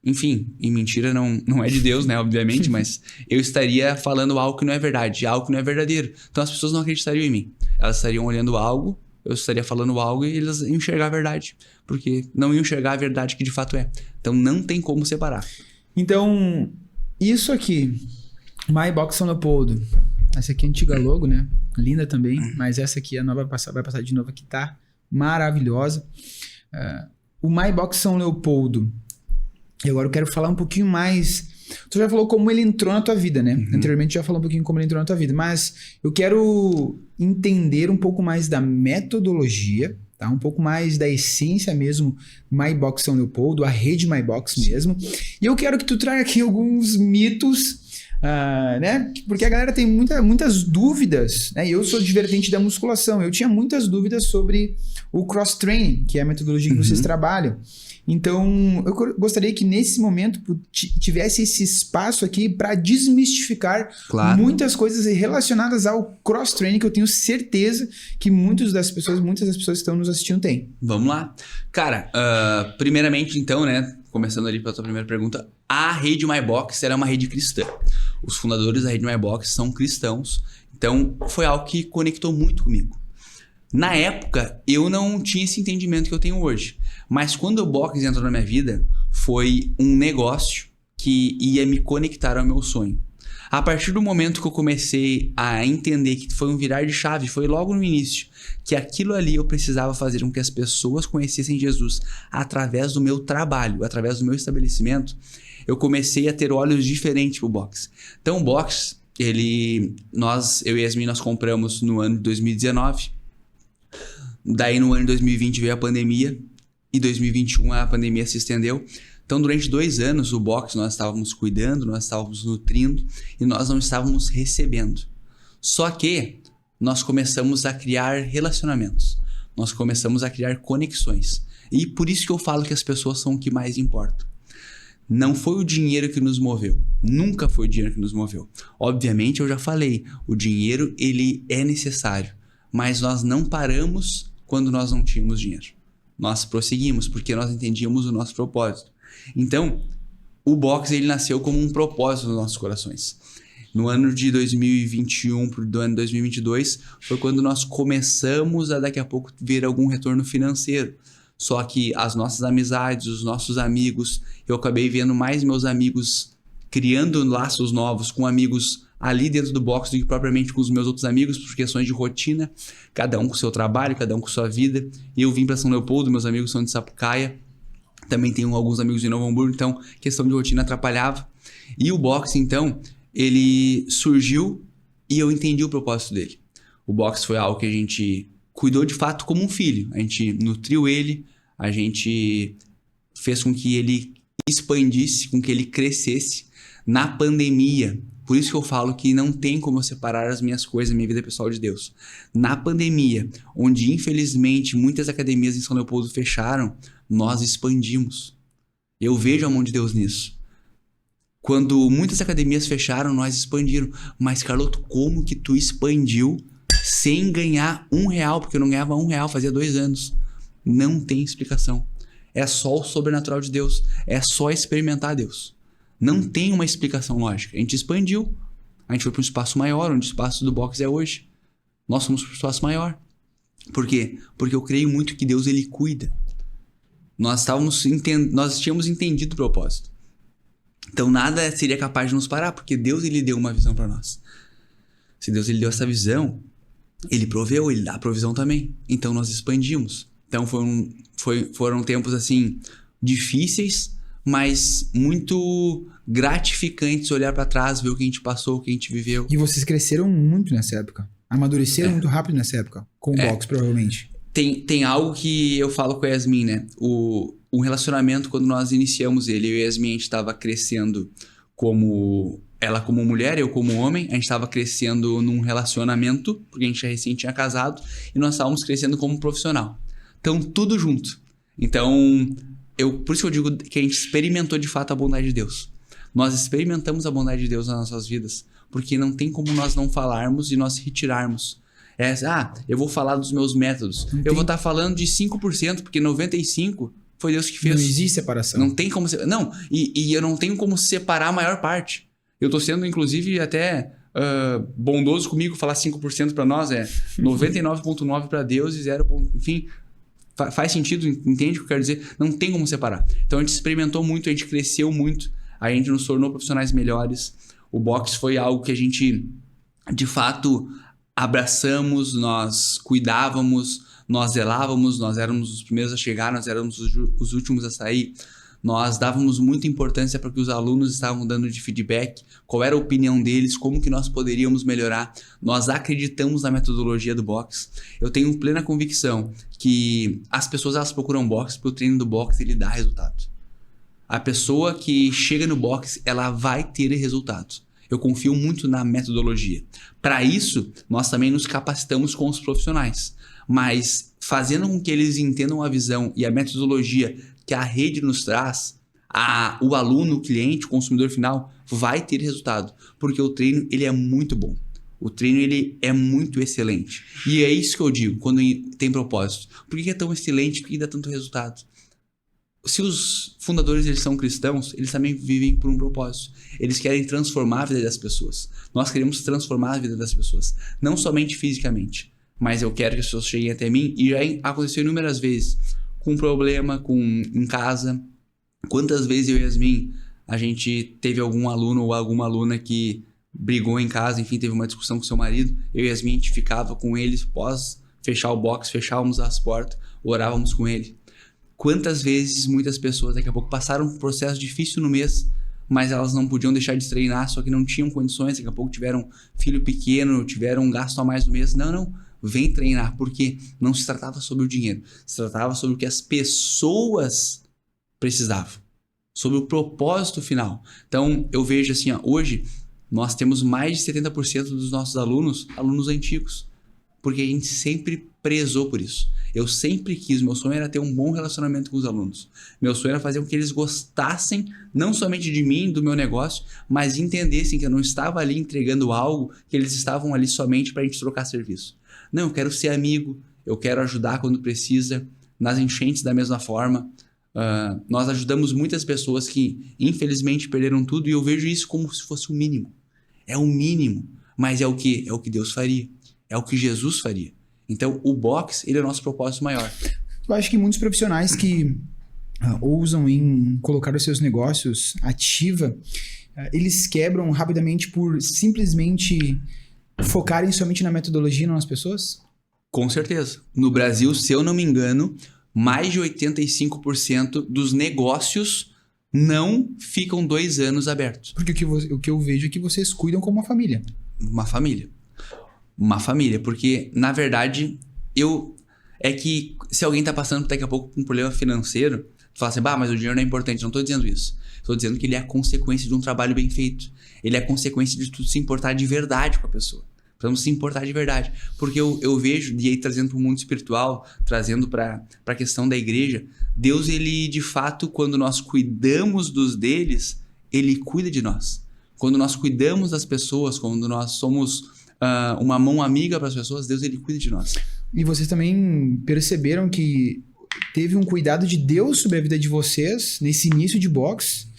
enfim, e mentira não é de Deus, né, obviamente, mas eu estaria falando algo que não é verdade, algo que não é verdadeiro. Então, as pessoas não acreditariam em mim. Elas estariam olhando algo, eu estaria falando algo e eles iam enxergar a verdade. Porque não iam enxergar a verdade que de fato é. Então, não tem como separar. Então, isso aqui, My Box São Leopoldo. Essa aqui é a antiga logo, né? Linda também, mas essa aqui, a nova vai passar de novo aqui, tá maravilhosa. O My Box São Leopoldo. E agora eu quero falar um pouquinho mais. Tu já falou como ele entrou na tua vida, né? Anteriormente já falou um pouquinho como ele entrou na tua vida, mas eu quero entender um pouco mais da metodologia, tá? Um pouco mais da essência mesmo, My Box São Leopoldo, a rede My Box mesmo. E eu quero que tu traga aqui alguns mitos, né? Porque a galera tem muitas dúvidas, né? Eu sou de vertente da musculação, eu tinha muitas dúvidas sobre o cross-training, que é a metodologia que vocês trabalham. Então, eu gostaria que nesse momento tivesse esse espaço aqui para desmistificar muitas coisas relacionadas ao cross-training, que eu tenho certeza que muitas das pessoas que estão nos assistindo têm. Vamos lá. Cara, primeiramente então, né, começando ali pela tua primeira pergunta, a rede My Box era uma rede cristã. Os fundadores da rede My Box são cristãos, então foi algo que conectou muito comigo. Na época, eu não tinha esse entendimento que eu tenho hoje. Mas quando o boxe entrou na minha vida, foi um negócio que ia me conectar ao meu sonho. A partir do momento que eu comecei a entender que foi um virar de chave, foi logo no início, que aquilo ali eu precisava fazer com que as pessoas conhecessem Jesus através do meu trabalho, através do meu estabelecimento, eu comecei a ter olhos diferentes pro boxe. Então o boxe, eu e Yasmin, nós compramos no ano de 2019. Daí no ano de 2020 veio a pandemia e 2021 a pandemia se estendeu. Então durante 2 anos o boxe nós estávamos cuidando, nós estávamos nutrindo e nós não estávamos recebendo. Só que nós começamos a criar relacionamentos, nós começamos a criar conexões. E por isso que eu falo que as pessoas são o que mais importa. Não foi o dinheiro que nos moveu, nunca foi o dinheiro que nos moveu. Obviamente eu já falei, o dinheiro ele é necessário, mas nós não paramos quando nós não tínhamos dinheiro. Nós prosseguimos porque nós entendíamos o nosso propósito. Então, o boxe ele nasceu como um propósito nos nossos corações. No ano de 2021 para o ano de 2022 foi quando nós começamos a daqui a pouco ver algum retorno financeiro. Só que as nossas amizades, os nossos amigos, eu acabei vendo mais meus amigos criando laços novos com amigos ali dentro do box do que propriamente com os meus outros amigos, por questões de rotina, cada um com o seu trabalho, cada um com sua vida. E eu vim para São Leopoldo, meus amigos são de Sapucaia, também tenho alguns amigos de Novo Hamburgo, então questão de rotina atrapalhava. E o boxe, então, ele surgiu e eu entendi o propósito dele. O boxe foi algo que a gente cuidou de fato como um filho. A gente nutriu ele, a gente fez com que ele expandisse, com que ele crescesse na pandemia. Por isso que eu falo que não tem como eu separar as minhas coisas, minha vida pessoal de Deus. Na pandemia, onde infelizmente muitas academias em São Leopoldo fecharam, nós expandimos. Eu vejo a mão de Deus nisso. Quando muitas academias fecharam, nós expandiram. Mas, Carloto, como que tu expandiu sem ganhar R$1? Porque eu não ganhava R$1, fazia 2 anos. Não tem explicação. É só o sobrenatural de Deus. É só experimentar Deus. Não tem uma explicação lógica. A gente expandiu. A gente foi para um espaço maior, onde o espaço do boxe é hoje. Nós fomos para um espaço maior. Por quê? Porque eu creio muito que Deus, ele cuida. Nós tínhamos entendido o propósito. Então nada seria capaz de nos parar, porque Deus, ele deu uma visão para nós. Se Deus, ele deu essa visão, ele proveu, ele dá a provisão também. Então nós expandimos. Então foram tempos assim difíceis, mas muito gratificantes olhar para trás, ver o que a gente passou, o que a gente viveu. E vocês cresceram muito nessa época. Amadureceram muito rápido nessa época, com o boxe, provavelmente. Tem algo que eu falo com a Yasmin, né? Um relacionamento, quando nós iniciamos ele, eu e a Yasmin, a gente estava crescendo ela como mulher, eu como homem, a gente estava crescendo num relacionamento, porque a gente já recém tinha casado, e nós estávamos crescendo como profissional. Então, tudo junto. Então, por isso que eu digo que a gente experimentou de fato a bondade de Deus. Nós experimentamos a bondade de Deus nas nossas vidas, porque não tem como nós não falarmos e nós retirarmos. Eu vou falar dos meus métodos. Eu vou estar falando de 5%, porque 95% foi Deus que fez. Não existe separação. Não tem como... Não, e eu não tenho como separar a maior parte. Eu tô sendo, inclusive, até bondoso comigo, falar 5% para nós, 99,9% para Deus e 0%... Enfim, faz sentido, entende o que eu quero dizer? Não tem como separar. Então, a gente experimentou muito, a gente cresceu muito, a gente nos tornou profissionais melhores. O boxe foi algo que a gente, de fato, abraçamos, nós cuidávamos, nós zelávamos, nós éramos os primeiros a chegar, nós éramos os últimos a sair. Nós dávamos muita importância para o que os alunos estavam dando de feedback, qual era a opinião deles, como que nós poderíamos melhorar. Nós acreditamos na metodologia do boxe. Eu tenho plena convicção que as pessoas, elas procuram boxe porque o treino do boxe, ele dá resultado. A pessoa que chega no boxe, ela vai ter resultados. Eu confio muito na metodologia. Para isso, nós também nos capacitamos com os profissionais. Mas fazendo com que eles entendam a visão e a metodologia que a rede nos traz, o aluno, o cliente, o consumidor final vai ter resultado. Porque o treino, ele é muito bom. O treino, ele é muito excelente. E é isso que eu digo quando tem propósito. Por que é tão excelente? Por que dá tanto resultado? Se os fundadores, eles são cristãos, eles também vivem por um propósito. Eles querem transformar a vida das pessoas. Nós queremos transformar a vida das pessoas. Não somente fisicamente. Mas eu quero que as pessoas cheguem até mim. E já aconteceu inúmeras vezes. Com problema, em casa. Quantas vezes eu e Yasmin, a gente teve algum aluno ou alguma aluna que brigou em casa, enfim, teve uma discussão com seu marido. Eu e Yasmin, a gente ficava com eles, pós fechar o box, fechávamos as portas, orávamos com ele. Quantas vezes muitas pessoas daqui a pouco passaram um processo difícil no mês, mas elas não podiam deixar de treinar, só que não tinham condições, daqui a pouco tiveram filho pequeno, tiveram um gasto a mais no mês. Não, vem treinar, porque não se tratava sobre o dinheiro, se tratava sobre o que as pessoas precisavam, sobre o propósito final. Então, eu vejo assim, hoje nós temos mais de 70% dos nossos alunos antigos, porque a gente sempre prezou por isso. Eu sempre quis, meu sonho era ter um bom relacionamento com os alunos. Meu sonho era fazer com que eles gostassem, não somente de mim, do meu negócio, mas entendessem que eu não estava ali entregando algo, que eles estavam ali somente para a gente trocar serviço. Não, eu quero ser amigo, eu quero ajudar quando precisa, nas enchentes da mesma forma. Nós ajudamos muitas pessoas que, infelizmente, perderam tudo, e eu vejo isso como se fosse o mínimo. É o mínimo, mas é o que? É o que Deus faria, é o que Jesus faria. Então, o boxe, ele é o nosso propósito maior. Eu acho que muitos profissionais que ousam em colocar os seus negócios ativa, eles quebram rapidamente por simplesmente focarem somente na metodologia e não nas pessoas? Com certeza. No Brasil, se eu não me engano, mais de 85% dos negócios não ficam 2 anos abertos. Porque o que eu vejo é que vocês cuidam como uma família. Uma família. Uma família. Porque, na verdade, é que se alguém tá passando daqui a pouco por um problema financeiro, tu fala assim, mas o dinheiro não é importante. Não tô dizendo isso. Estou dizendo que ele é a consequência de um trabalho bem feito. Ele é a consequência de tu se importar de verdade com a pessoa. Precisamos se importar de verdade. Porque eu vejo, e aí trazendo para o mundo espiritual, trazendo para a questão da igreja, Deus, ele de fato, quando nós cuidamos dos deles, ele cuida de nós. Quando nós cuidamos das pessoas, quando nós somos uma mão amiga para as pessoas, Deus, ele cuida de nós. E vocês também perceberam que teve um cuidado de Deus sobre a vida de vocês nesse início de box.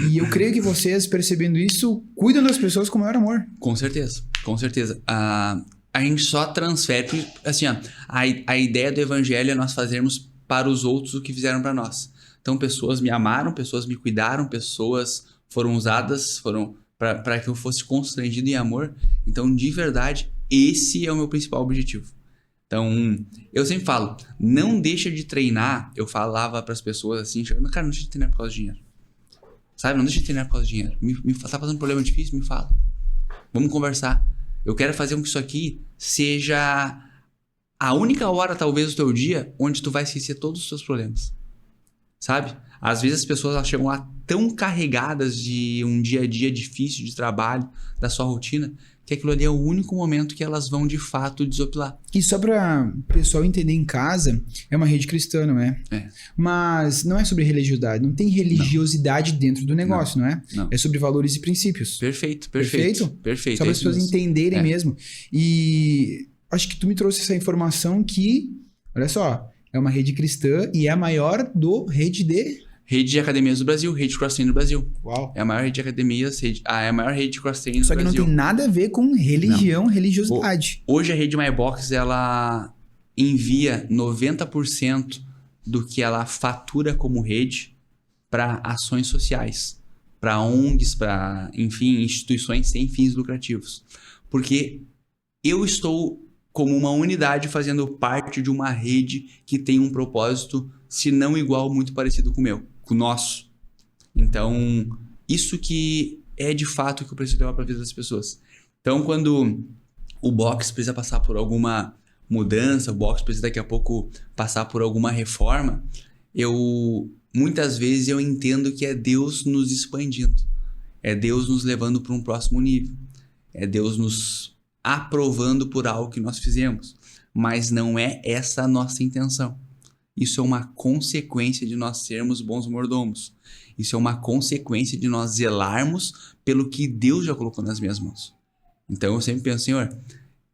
E eu creio que vocês, percebendo isso, cuidam das pessoas com o maior amor. Com certeza, com certeza. A gente só transfere, assim, a ideia do evangelho é nós fazermos para os outros o que fizeram para nós. Então, pessoas me amaram, pessoas me cuidaram, pessoas foram usadas, foram para que eu fosse constrangido em amor. Então, de verdade, esse é o meu principal objetivo. Então, eu sempre falo, não deixa de treinar. Eu falava para as pessoas assim, cara, não deixa de treinar por causa de dinheiro. Sabe? Não deixa de treinar por causa de dinheiro. Tá passando um problema difícil? Me fala. Vamos conversar. Eu quero fazer com que isso aqui seja a única hora, talvez, do teu dia onde tu vai esquecer todos os teus problemas. Sabe? Às vezes as pessoas elas chegam lá tão carregadas de um dia a dia difícil de trabalho, da sua rotina, que aquilo ali é o único momento que elas vão de fato desopilar. E só para o pessoal entender em casa, é uma rede cristã, não é? É. Mas não é sobre religiosidade, não tem religiosidade dentro do negócio, não é? Não. É sobre valores e princípios. Perfeito. Só para as pessoas entenderem mesmo. E acho que tu me trouxe essa informação que, olha só, é uma rede cristã e é a maior Rede de academias do Brasil, rede de cross-training do Brasil. Uau. É a maior rede de academias, é a maior rede de cross-training do Brasil. Só que não tem nada a ver com religião, religiosidade. Hoje a rede MyBox, ela envia 90% do que ela fatura como rede para ações sociais, para ONGs, para, enfim, instituições sem fins lucrativos. Porque eu estou como uma unidade fazendo parte de uma rede que tem um propósito, se não igual, muito parecido com o nosso. Então, isso que é de fato o que eu preciso levar para a vida das pessoas. Então, quando o box precisa passar por alguma mudança, o box precisa daqui a pouco passar por alguma reforma, muitas vezes eu entendo que é Deus nos expandindo. É Deus nos levando para um próximo nível. É Deus nos aprovando por algo que nós fizemos. Mas não é essa a nossa intenção. Isso é uma consequência de nós sermos bons mordomos. Isso é uma consequência de nós zelarmos pelo que Deus já colocou nas minhas mãos. Então eu sempre penso, Senhor,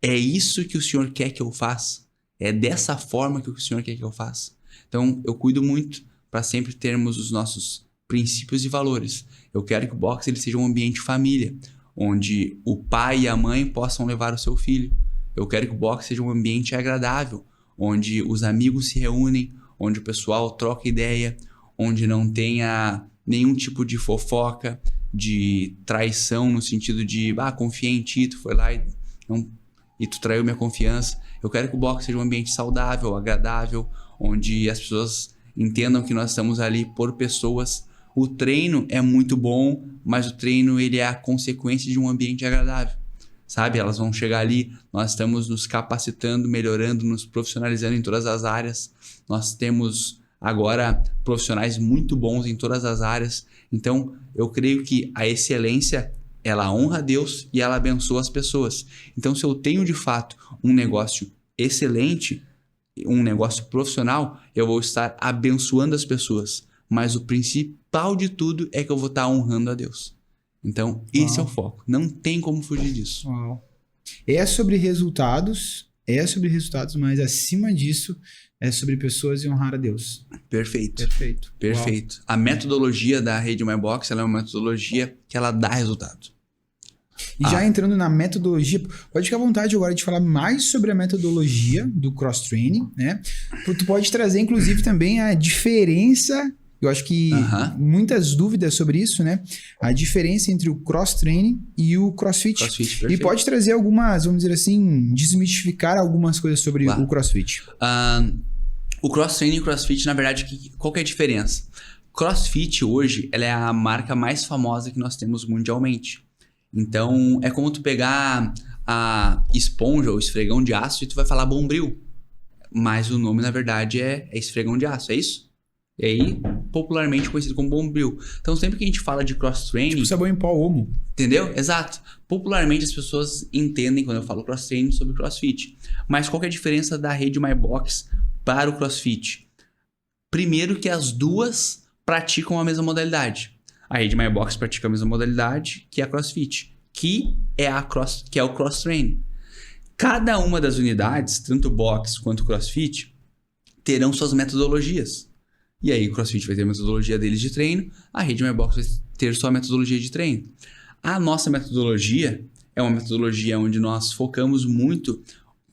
é isso que o Senhor quer que eu faça? É dessa forma que o Senhor quer que eu faça? Então eu cuido muito para sempre termos os nossos princípios e valores. Eu quero que o box ele seja um ambiente família, onde o pai e a mãe possam levar o seu filho. Eu quero que o box seja um ambiente agradável, onde os amigos se reúnem, onde o pessoal troca ideia, onde não tenha nenhum tipo de fofoca, de traição no sentido de, confiei em ti, tu foi lá e tu traiu minha confiança. Eu quero que o box seja um ambiente saudável, agradável, onde as pessoas entendam que nós estamos ali por pessoas. O treino é muito bom, mas o treino ele é a consequência de um ambiente agradável. Sabe? Elas vão chegar ali, nós estamos nos capacitando, melhorando, nos profissionalizando em todas as áreas. Nós temos agora profissionais muito bons em todas as áreas. Então, eu creio que a excelência, ela honra a Deus e ela abençoa as pessoas. Então, se eu tenho de fato um negócio excelente, um negócio profissional, eu vou estar abençoando as pessoas. Mas o principal de tudo é que eu vou estar honrando a Deus. Então, esse é o foco. Não tem como fugir disso. Uau. É sobre resultados, mas acima disso, é sobre pessoas e honrar a Deus. Perfeito. Uau. A metodologia da rede MyBox, ela é uma metodologia que ela dá resultado. E já entrando na metodologia, pode ficar à vontade agora de falar mais sobre a metodologia do cross-training, né? Tu pode trazer, inclusive, também a diferença. Eu acho que muitas dúvidas sobre isso, né? A diferença entre o cross-training e o CrossFit. E pode trazer algumas, vamos dizer assim, desmistificar algumas coisas sobre o CrossFit. O cross-training e o CrossFit, na verdade, qual que é a diferença? CrossFit hoje, ela é a marca mais famosa que nós temos mundialmente. Então, é como tu pegar a esponja ou esfregão de aço e tu vai falar Bombril. Mas o nome, na verdade, é esfregão de aço, é isso? E aí, popularmente conhecido como Bombril. Então, sempre que a gente fala de cross-training... Tipo sabão em pó, Omo. Entendeu? Exato. Popularmente, as pessoas entendem quando eu falo cross-training sobre crossfit. Mas qual que é a diferença da rede MyBox para o crossfit? Primeiro que as duas praticam a mesma modalidade. A rede MyBox pratica a mesma modalidade que a crossfit, que é o cross-training. Cada uma das unidades, tanto box quanto crossfit, terão suas metodologias. E aí o CrossFit vai ter a metodologia deles de treino, a rede MyBox vai ter sua metodologia de treino. A nossa metodologia é uma metodologia onde nós focamos muito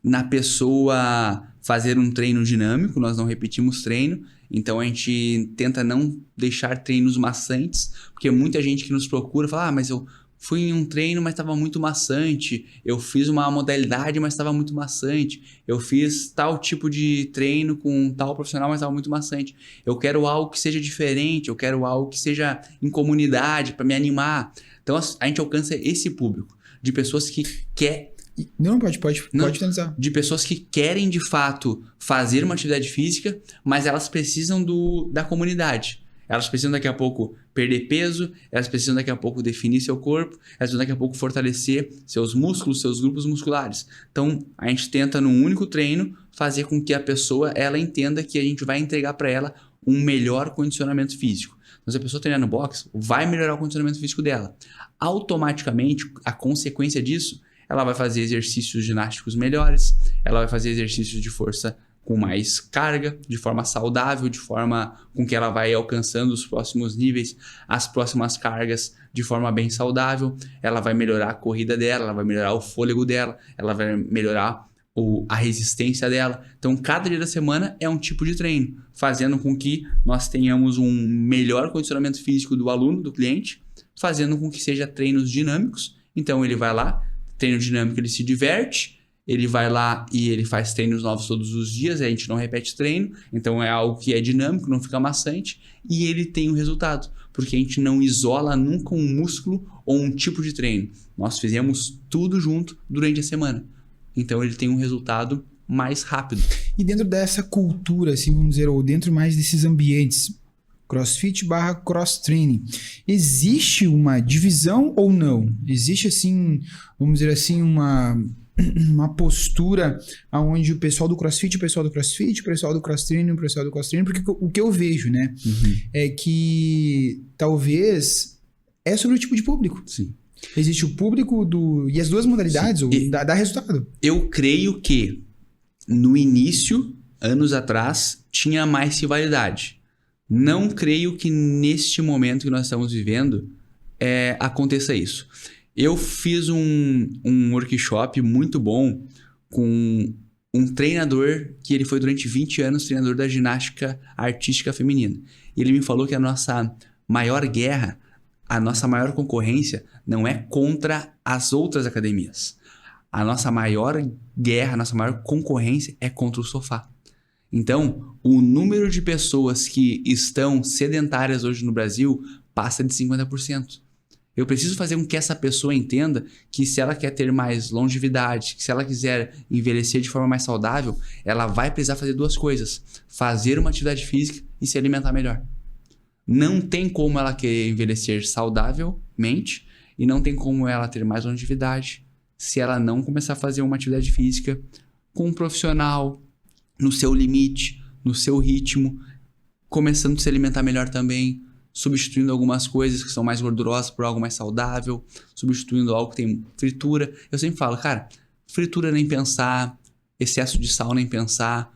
na pessoa fazer um treino dinâmico, nós não repetimos treino, então a gente tenta não deixar treinos maçantes, porque muita gente que nos procura fala, mas eu fui em um treino, mas estava muito maçante. Eu fiz uma modalidade, mas estava muito maçante. Eu fiz tal tipo de treino com tal profissional, mas estava muito maçante. Eu quero algo que seja diferente, eu quero algo que seja em comunidade, para me animar. Então, a gente alcança esse público de pessoas que querem... Não, pode finalizar. De pessoas que querem, de fato, fazer uma atividade física, mas elas precisam da comunidade. Elas precisam daqui a pouco perder peso, elas precisam daqui a pouco definir seu corpo, elas precisam daqui a pouco fortalecer seus músculos, seus grupos musculares. Então, a gente tenta num único treino fazer com que a pessoa ela entenda que a gente vai entregar para ela um melhor condicionamento físico. Então, se a pessoa treinar no box, vai melhorar o condicionamento físico dela. Automaticamente, a consequência disso, ela vai fazer exercícios ginásticos melhores, ela vai fazer exercícios de força com mais carga, de forma saudável, de forma com que ela vai alcançando os próximos níveis, as próximas cargas de forma bem saudável. Ela vai melhorar a corrida dela, ela vai melhorar o fôlego dela, ela vai melhorar a resistência dela. Então, cada dia da semana é um tipo de treino, fazendo com que nós tenhamos um melhor condicionamento físico do aluno, do cliente, fazendo com que seja treinos dinâmicos. Então, ele vai lá, treino dinâmico, ele se diverte, ele vai lá e ele faz treinos novos todos os dias, a gente não repete treino, então é algo que é dinâmico, não fica maçante, e ele tem o resultado, porque a gente não isola nunca um músculo ou um tipo de treino. Nós fizemos tudo junto durante a semana, então ele tem um resultado mais rápido. E dentro dessa cultura, assim, vamos dizer, ou dentro mais desses ambientes, CrossFit / cross-training, existe uma divisão ou não? Existe, assim, vamos dizer assim, uma postura onde o pessoal do CrossFit, o pessoal do CrossFit, o pessoal do cross-training, o pessoal do cross-training, porque o que eu vejo, né, é que talvez é sobre o tipo de público. Sim. Existe o público e as duas modalidades, dá resultado. Eu creio que no início, anos atrás, tinha mais rivalidade. Não creio que neste momento que nós estamos vivendo aconteça isso. Eu fiz um workshop muito bom com um treinador que ele foi durante 20 anos treinador da ginástica artística feminina. E ele me falou que a nossa maior guerra, a nossa maior concorrência não é contra as outras academias. A nossa maior guerra, a nossa maior concorrência é contra o sofá. Então, o número de pessoas que estão sedentárias hoje no Brasil passa de 50%. Eu preciso fazer com que essa pessoa entenda que se ela quer ter mais longevidade, que se ela quiser envelhecer de forma mais saudável, ela vai precisar fazer duas coisas: fazer uma atividade física e se alimentar melhor. Não tem como ela querer envelhecer saudavelmente e não tem como ela ter mais longevidade se ela não começar a fazer uma atividade física com um profissional, no seu limite, no seu ritmo, começando a se alimentar melhor também, substituindo algumas coisas que são mais gordurosas por algo mais saudável, substituindo algo que tem fritura. Eu sempre falo, cara, fritura nem pensar, excesso de sal nem pensar,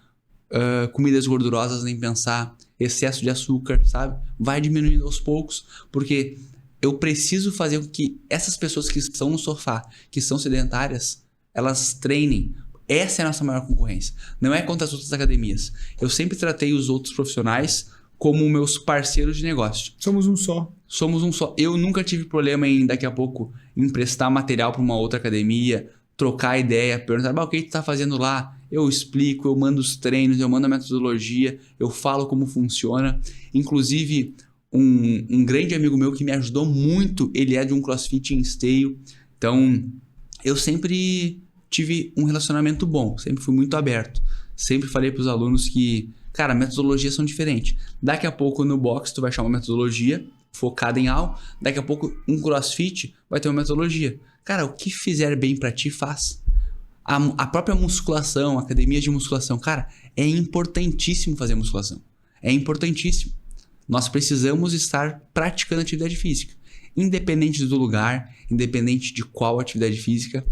comidas gordurosas nem pensar, excesso de açúcar, sabe? Vai diminuindo aos poucos, porque eu preciso fazer com que essas pessoas que estão no sofá, que são sedentárias, elas treinem. Essa é a nossa maior concorrência. Não é contra as outras academias. Eu sempre tratei os outros profissionais como meus parceiros de negócio. Somos um só. Somos um só. Eu nunca tive problema em, daqui a pouco, emprestar material para uma outra academia, trocar ideia, perguntar, o que tu tá fazendo lá? Eu explico, eu mando os treinos, eu mando a metodologia, eu falo como funciona. Inclusive, um grande amigo meu que me ajudou muito, ele é de um CrossFit em Esteio. Então, eu sempre tive um relacionamento bom, sempre fui muito aberto. Sempre falei para os alunos que, cara, metodologias são diferentes. Daqui a pouco no box tu vai achar uma metodologia focada em algo. Daqui a pouco um CrossFit vai ter uma metodologia. Cara, o que fizer bem para ti, faz. A própria musculação, academia de musculação, cara, é importantíssimo fazer musculação. É importantíssimo. Nós precisamos estar praticando atividade física. Independente do lugar, independente de qual atividade física.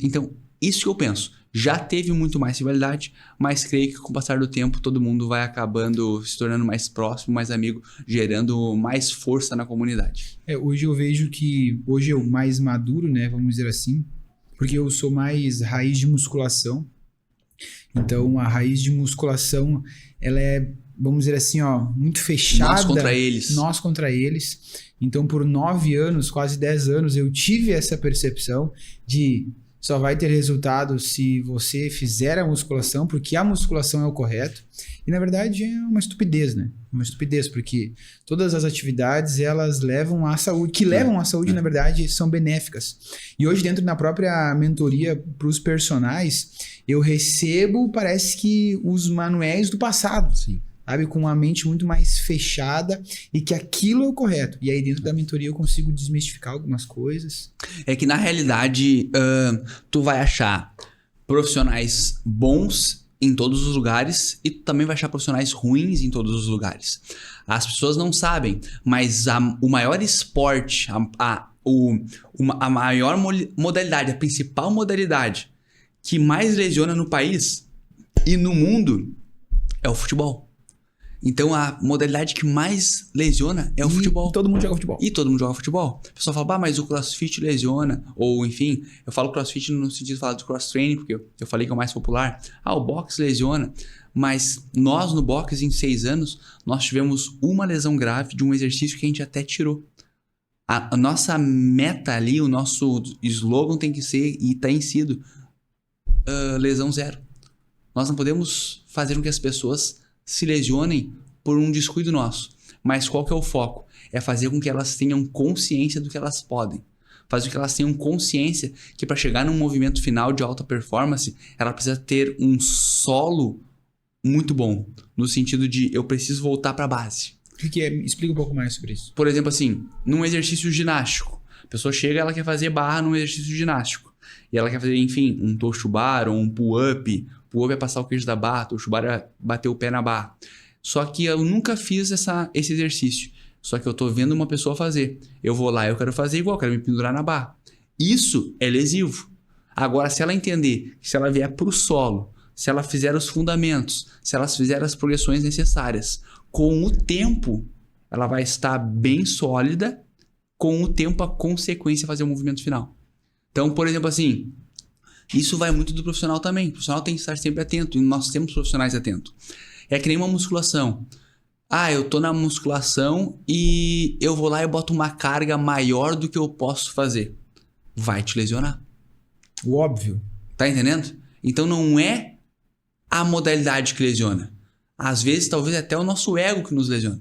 Então, isso que eu penso. Já teve muito mais rivalidade, mas creio que com o passar do tempo todo mundo vai acabando se tornando mais próximo, mais amigo, gerando mais força na comunidade. Hoje eu vejo que hoje eu mais maduro, né, vamos dizer assim, porque eu sou mais raiz de musculação. Então a raiz de musculação, ela é, vamos dizer assim, muito fechada. Nós contra eles. Nós contra eles. Então por 9 anos, quase 10 anos, eu tive essa percepção de só vai ter resultado se você fizer a musculação, porque a musculação é o correto. E na verdade é uma estupidez, né? Uma estupidez, porque todas as atividades, elas levam à saúde, que levam à saúde, na verdade, são benéficas. E hoje, dentro da própria mentoria para os personagens, eu recebo, parece que os manuais do passado. Sim. Sabe, com uma mente muito mais fechada e que aquilo é o correto. E aí dentro da mentoria eu consigo desmistificar algumas coisas. É que na realidade tu vai achar profissionais bons em todos os lugares e tu também vai achar profissionais ruins em todos os lugares. As pessoas não sabem, mas o maior esporte, a maior modalidade, a principal modalidade que mais lesiona no país e no mundo é o futebol. Então, a modalidade que mais lesiona é o futebol. E todo mundo joga futebol. E todo mundo joga futebol. O pessoal fala, mas o CrossFit lesiona. Ou, enfim, eu falo CrossFit no sentido de falar do cross-training, porque eu falei que é o mais popular. O boxe lesiona. Mas nós, no boxe, em 6 anos, nós tivemos uma lesão grave de um exercício que a gente até tirou. A nossa meta ali, o nosso slogan tem que ser, e tem sido, lesão zero. Nós não podemos fazer com que as pessoas se lesionem por um descuido nosso. Mas qual que é o foco? É fazer com que elas tenham consciência do que elas podem. Fazer com que elas tenham consciência que para chegar num movimento final de alta performance, ela precisa ter um solo muito bom. No sentido de, eu preciso voltar para a base. O que é? Explica um pouco mais sobre isso. Por exemplo, assim, num exercício ginástico. A pessoa chega, ela quer fazer barra num exercício ginástico. E ela quer fazer, enfim, um toast to bar ou um pull-up. Pull-up é passar o queijo da barra, toast to bar é bater o pé na barra. Só que eu nunca fiz esse exercício. Só que eu tô vendo uma pessoa fazer. Eu vou lá, eu quero fazer igual, eu quero me pendurar na barra. Isso é lesivo. Agora, se ela entender que se ela vier pro solo, se ela fizer os fundamentos, se ela fizer as progressões necessárias, com o tempo, ela vai estar bem sólida, com o tempo a consequência fazer o movimento final. Então, por exemplo, assim, isso vai muito do profissional também. O profissional tem que estar sempre atento, e nós temos profissionais atentos. É que nem uma musculação. Eu tô na musculação e eu vou lá e boto uma carga maior do que eu posso fazer. Vai te lesionar. O óbvio. Tá entendendo? Então não é a modalidade que lesiona. Às vezes, talvez até o nosso ego que nos lesiona.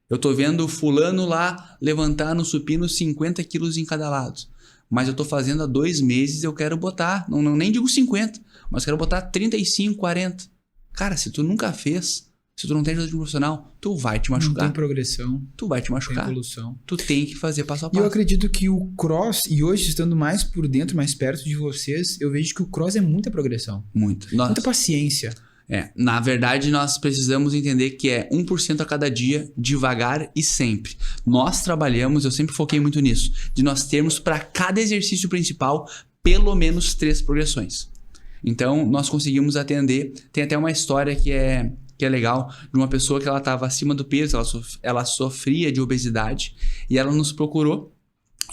Eu tô vendo fulano lá levantar no supino 50 quilos em cada lado. Mas eu tô fazendo há 2 meses, eu quero botar, não nem digo 50, mas quero botar 35, 40. Cara, se tu nunca fez, se tu não tem ajuda de um profissional, tu vai te machucar. Não tem progressão. Tu vai te machucar. Tem evolução. Tu tem que fazer passo a E passo. eu acredito que o cross, e hoje estando mais por dentro, mais perto de vocês, eu vejo que o cross é muita progressão. Muita Paciência. Na verdade, nós precisamos entender que é 1% a cada dia, devagar e sempre. Nós trabalhamos, eu sempre foquei muito nisso, de nós termos para cada exercício principal pelo menos 3 progressões. Então, nós conseguimos atender. Tem até uma história que é legal, de uma pessoa que ela estava acima do peso, ela sofria de obesidade, e ela nos procurou.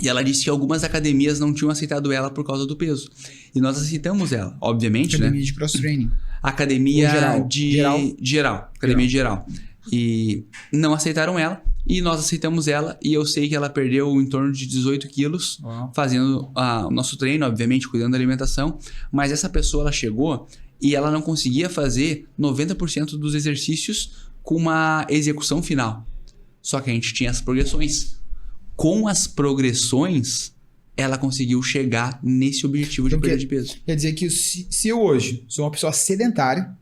E ela disse que algumas academias não tinham aceitado ela por causa do peso. E nós aceitamos ela, obviamente, Academia de cross-training. Academia geral. Academia geral. E não aceitaram ela. E nós aceitamos ela. E eu sei que ela perdeu em torno de 18 quilos fazendo o nosso treino, obviamente, cuidando da alimentação. Mas essa pessoa, ela chegou e ela não conseguia fazer 90% dos exercícios com uma execução final. Só que a gente tinha as progressões. Com as progressões, ela conseguiu chegar nesse objetivo de perda de peso. Quer dizer que se eu hoje sou uma pessoa sedentária,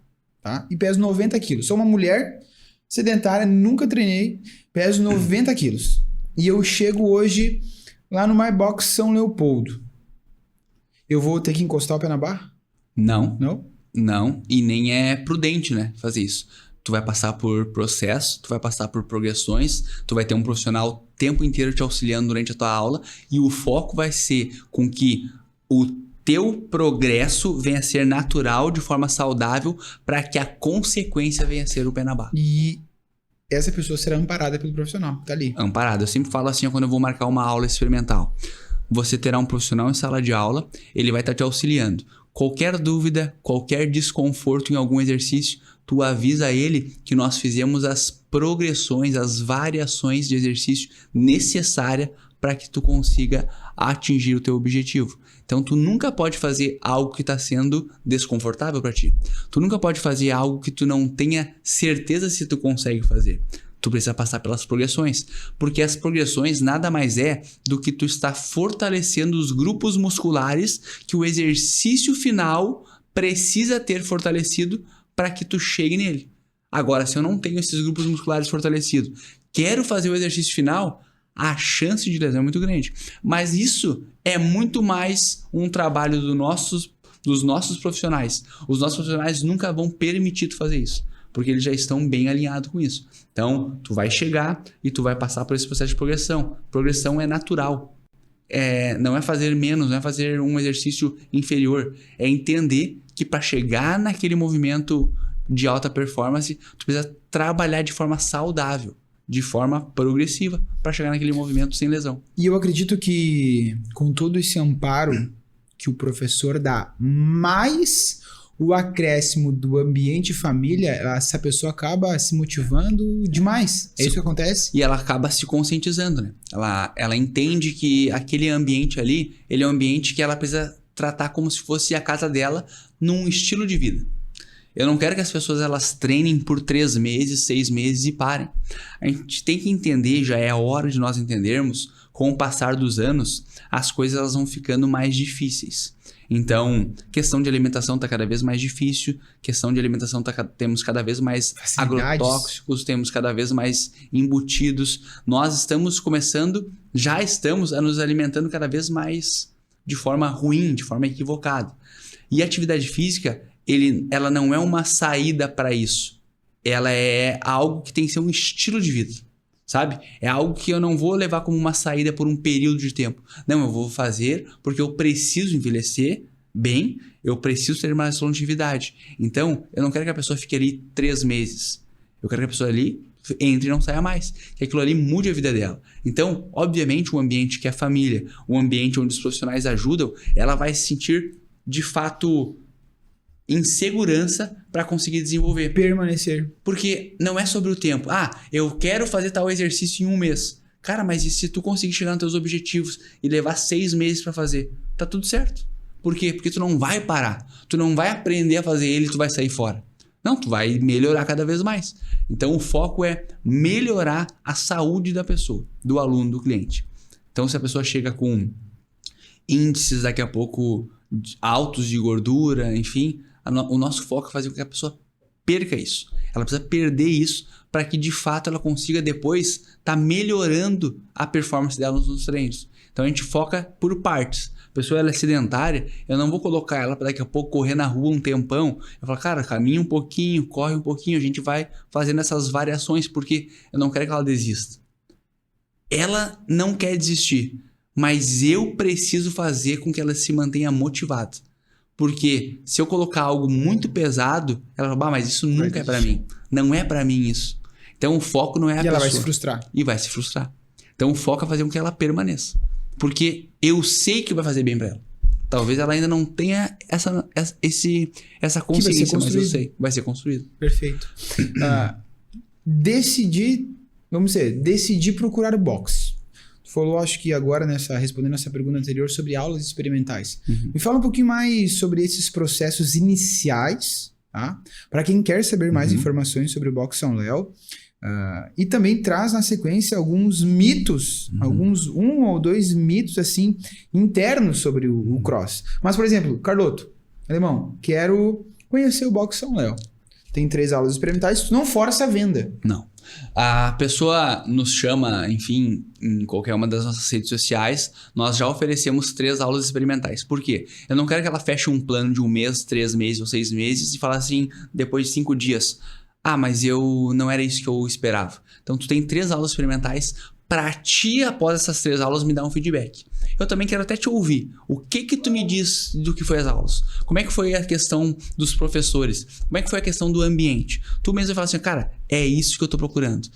tá? E peso 90 quilos, sou uma mulher sedentária, nunca treinei, peso 90 quilos. E eu chego hoje lá no MyBox São Leopoldo. Eu vou ter que encostar o pé na barra? Não. Não? Não. E nem é prudente, né? Fazer isso. Tu vai passar por processo, tu vai passar por progressões, tu vai ter um profissional o tempo inteiro te auxiliando durante a tua aula e o foco vai ser com que o teu progresso venha a ser natural, de forma saudável, para que a consequência venha a ser o pé na barra. E essa pessoa será amparada pelo profissional, tá ali. Amparada. Eu sempre falo assim, quando eu vou marcar uma aula experimental. Você terá um profissional em sala de aula, ele vai estar te auxiliando. Qualquer dúvida, qualquer desconforto em algum exercício, tu avisa ele que nós fizemos as progressões, as variações de exercício necessárias para que tu consiga atingir o teu objetivo. Então, tu nunca pode fazer algo que está sendo desconfortável para ti. Tu nunca pode fazer algo que tu não tenha certeza se tu consegue fazer. Tu precisa passar pelas progressões, porque as progressões nada mais é do que tu estar fortalecendo os grupos musculares que o exercício final precisa ter fortalecido para que tu chegue nele. Agora, se eu não tenho esses grupos musculares fortalecidos, quero fazer o exercício final, a chance de lesão é muito grande. Mas isso é muito mais um trabalho dos nossos profissionais. Os nossos profissionais nunca vão permitir tu fazer isso, porque eles já estão bem alinhados com isso. Então, tu vai chegar e tu vai passar por esse processo de progressão. Progressão é natural. Não é fazer menos, não é fazer um exercício inferior. É entender que para chegar naquele movimento de alta performance, tu precisa trabalhar de forma saudável, de forma progressiva, para chegar naquele movimento sem lesão. E eu acredito que com todo esse amparo que o professor dá, mais o acréscimo do ambiente família, essa pessoa acaba se motivando demais. É isso que acontece? E ela acaba se conscientizando, né? Ela entende que aquele ambiente ali, ele é um ambiente que ela precisa tratar como se fosse a casa dela num estilo de vida. Eu não quero que as pessoas elas treinem por 3 meses, 6 meses e parem. A gente tem que entender, já é a hora de nós entendermos, com o passar dos anos, as coisas elas vão ficando mais difíceis. Então, questão de alimentação está cada vez mais difícil, questão de alimentação temos cada vez mais agrotóxicos, temos cada vez mais embutidos. Nós já estamos a nos alimentando cada vez mais de forma ruim, de forma equivocada. E a atividade física, ela não é uma saída para isso. Ela é algo que tem que ser um estilo de vida, sabe? É algo que eu não vou levar como uma saída por um período de tempo. Não, eu vou fazer porque eu preciso envelhecer bem, eu preciso ter mais longevidade. Então, eu não quero que a pessoa fique ali 3 meses. Eu quero que a pessoa ali entre e não saia mais. Que aquilo ali mude a vida dela. Então, obviamente, o ambiente que é a família, o ambiente onde os profissionais ajudam, ela vai se sentir, de fato, em segurança para conseguir desenvolver. Permanecer. Porque não é sobre o tempo. Eu quero fazer tal exercício em 1 mês. Cara, mas e se tu conseguir chegar nos teus objetivos e levar 6 meses para fazer? Tá tudo certo. Por quê? Porque tu não vai parar. Tu não vai aprender a fazer ele e tu vai sair fora. Não, tu vai melhorar cada vez mais. Então, o foco é melhorar a saúde da pessoa, do aluno, do cliente. Então, se a pessoa chega com índices daqui a pouco altos de gordura, enfim, o nosso foco é fazer com que a pessoa perca isso. Ela precisa perder isso para que, de fato, ela consiga depois estar melhorando a performance dela nos treinos. Então, a gente foca por partes. A pessoa ela é sedentária, eu não vou colocar ela para daqui a pouco correr na rua um tempão. Eu falo, cara, caminha um pouquinho, corre um pouquinho, a gente vai fazendo essas variações, porque eu não quero que ela desista. Ela não quer desistir, mas eu preciso fazer com que ela se mantenha motivada. Porque se eu colocar algo muito pesado, ela fala, mas isso nunca é para mim. Não é para mim isso. Então o foco não é a pessoa. E ela vai se frustrar. E vai se frustrar. Então o foco é fazer com que ela permaneça. Porque eu sei que vai fazer bem para ela. Talvez ela ainda não tenha essa consciência, mas eu sei. Vai ser construído. Perfeito. decidir procurar o boxe. Tu falou, acho que agora, respondendo essa pergunta anterior, sobre aulas experimentais. Me fala um pouquinho mais sobre esses processos iniciais, tá? Para quem quer saber mais informações sobre o Boxe São Léo. E também traz na sequência alguns mitos, um ou dois mitos assim internos sobre o cross. Mas, por exemplo, Carloto, Alemão, quero conhecer o Boxe São Léo. Tem 3 aulas experimentais, tu não força a venda. Não. A pessoa nos chama, enfim, em qualquer uma das nossas redes sociais, nós já oferecemos 3 aulas experimentais. Por quê? Eu não quero que ela feche um plano de 1 mês, 3 meses ou 6 meses e fale assim, depois de 5 dias, mas não era isso que eu esperava. Então, tu tem 3 aulas experimentais. Para ti, após essas 3 aulas, me dar um feedback. Eu também quero até te ouvir. O que tu me diz do que foi as aulas? Como é que foi a questão dos professores? Como é que foi a questão do ambiente? Tu mesmo vai falar assim, cara, é isso que eu tô procurando.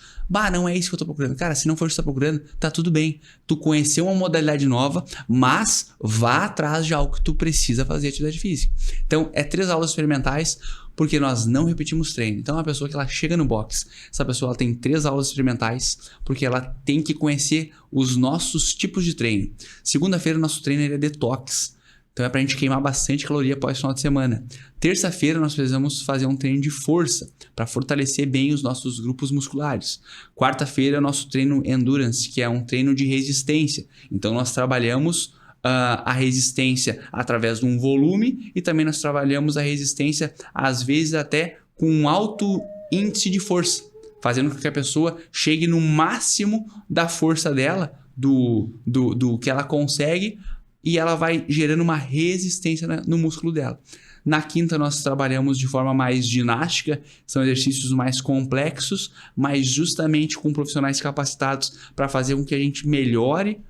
Não é isso que eu tô procurando. Cara, se não for isso que tu tá procurando, tá tudo bem. Tu conheceu uma modalidade nova, mas vá atrás de algo que tu precisa fazer atividade física. Então, é 3 aulas experimentais, porque nós não repetimos treino. Então, a pessoa que ela chega no box, essa pessoa ela tem 3 aulas experimentais, porque ela tem que conhecer os nossos tipos de treino. Segunda-feira, o nosso treino é detox. Então, é pra gente queimar bastante caloria após o final de semana. Terça-feira, nós precisamos fazer um treino de força, para fortalecer bem os nossos grupos musculares. Quarta-feira, é o nosso treino endurance, que é um treino de resistência. Então, nós trabalhamos a resistência através de um volume e também nós trabalhamos a resistência, às vezes até com um alto índice de força, fazendo com que a pessoa chegue no máximo da força dela, do que ela consegue, e ela vai gerando uma resistência no músculo dela. Na quinta, nós trabalhamos de forma mais ginástica, são exercícios mais complexos, mas justamente com profissionais capacitados para fazer com que a gente melhore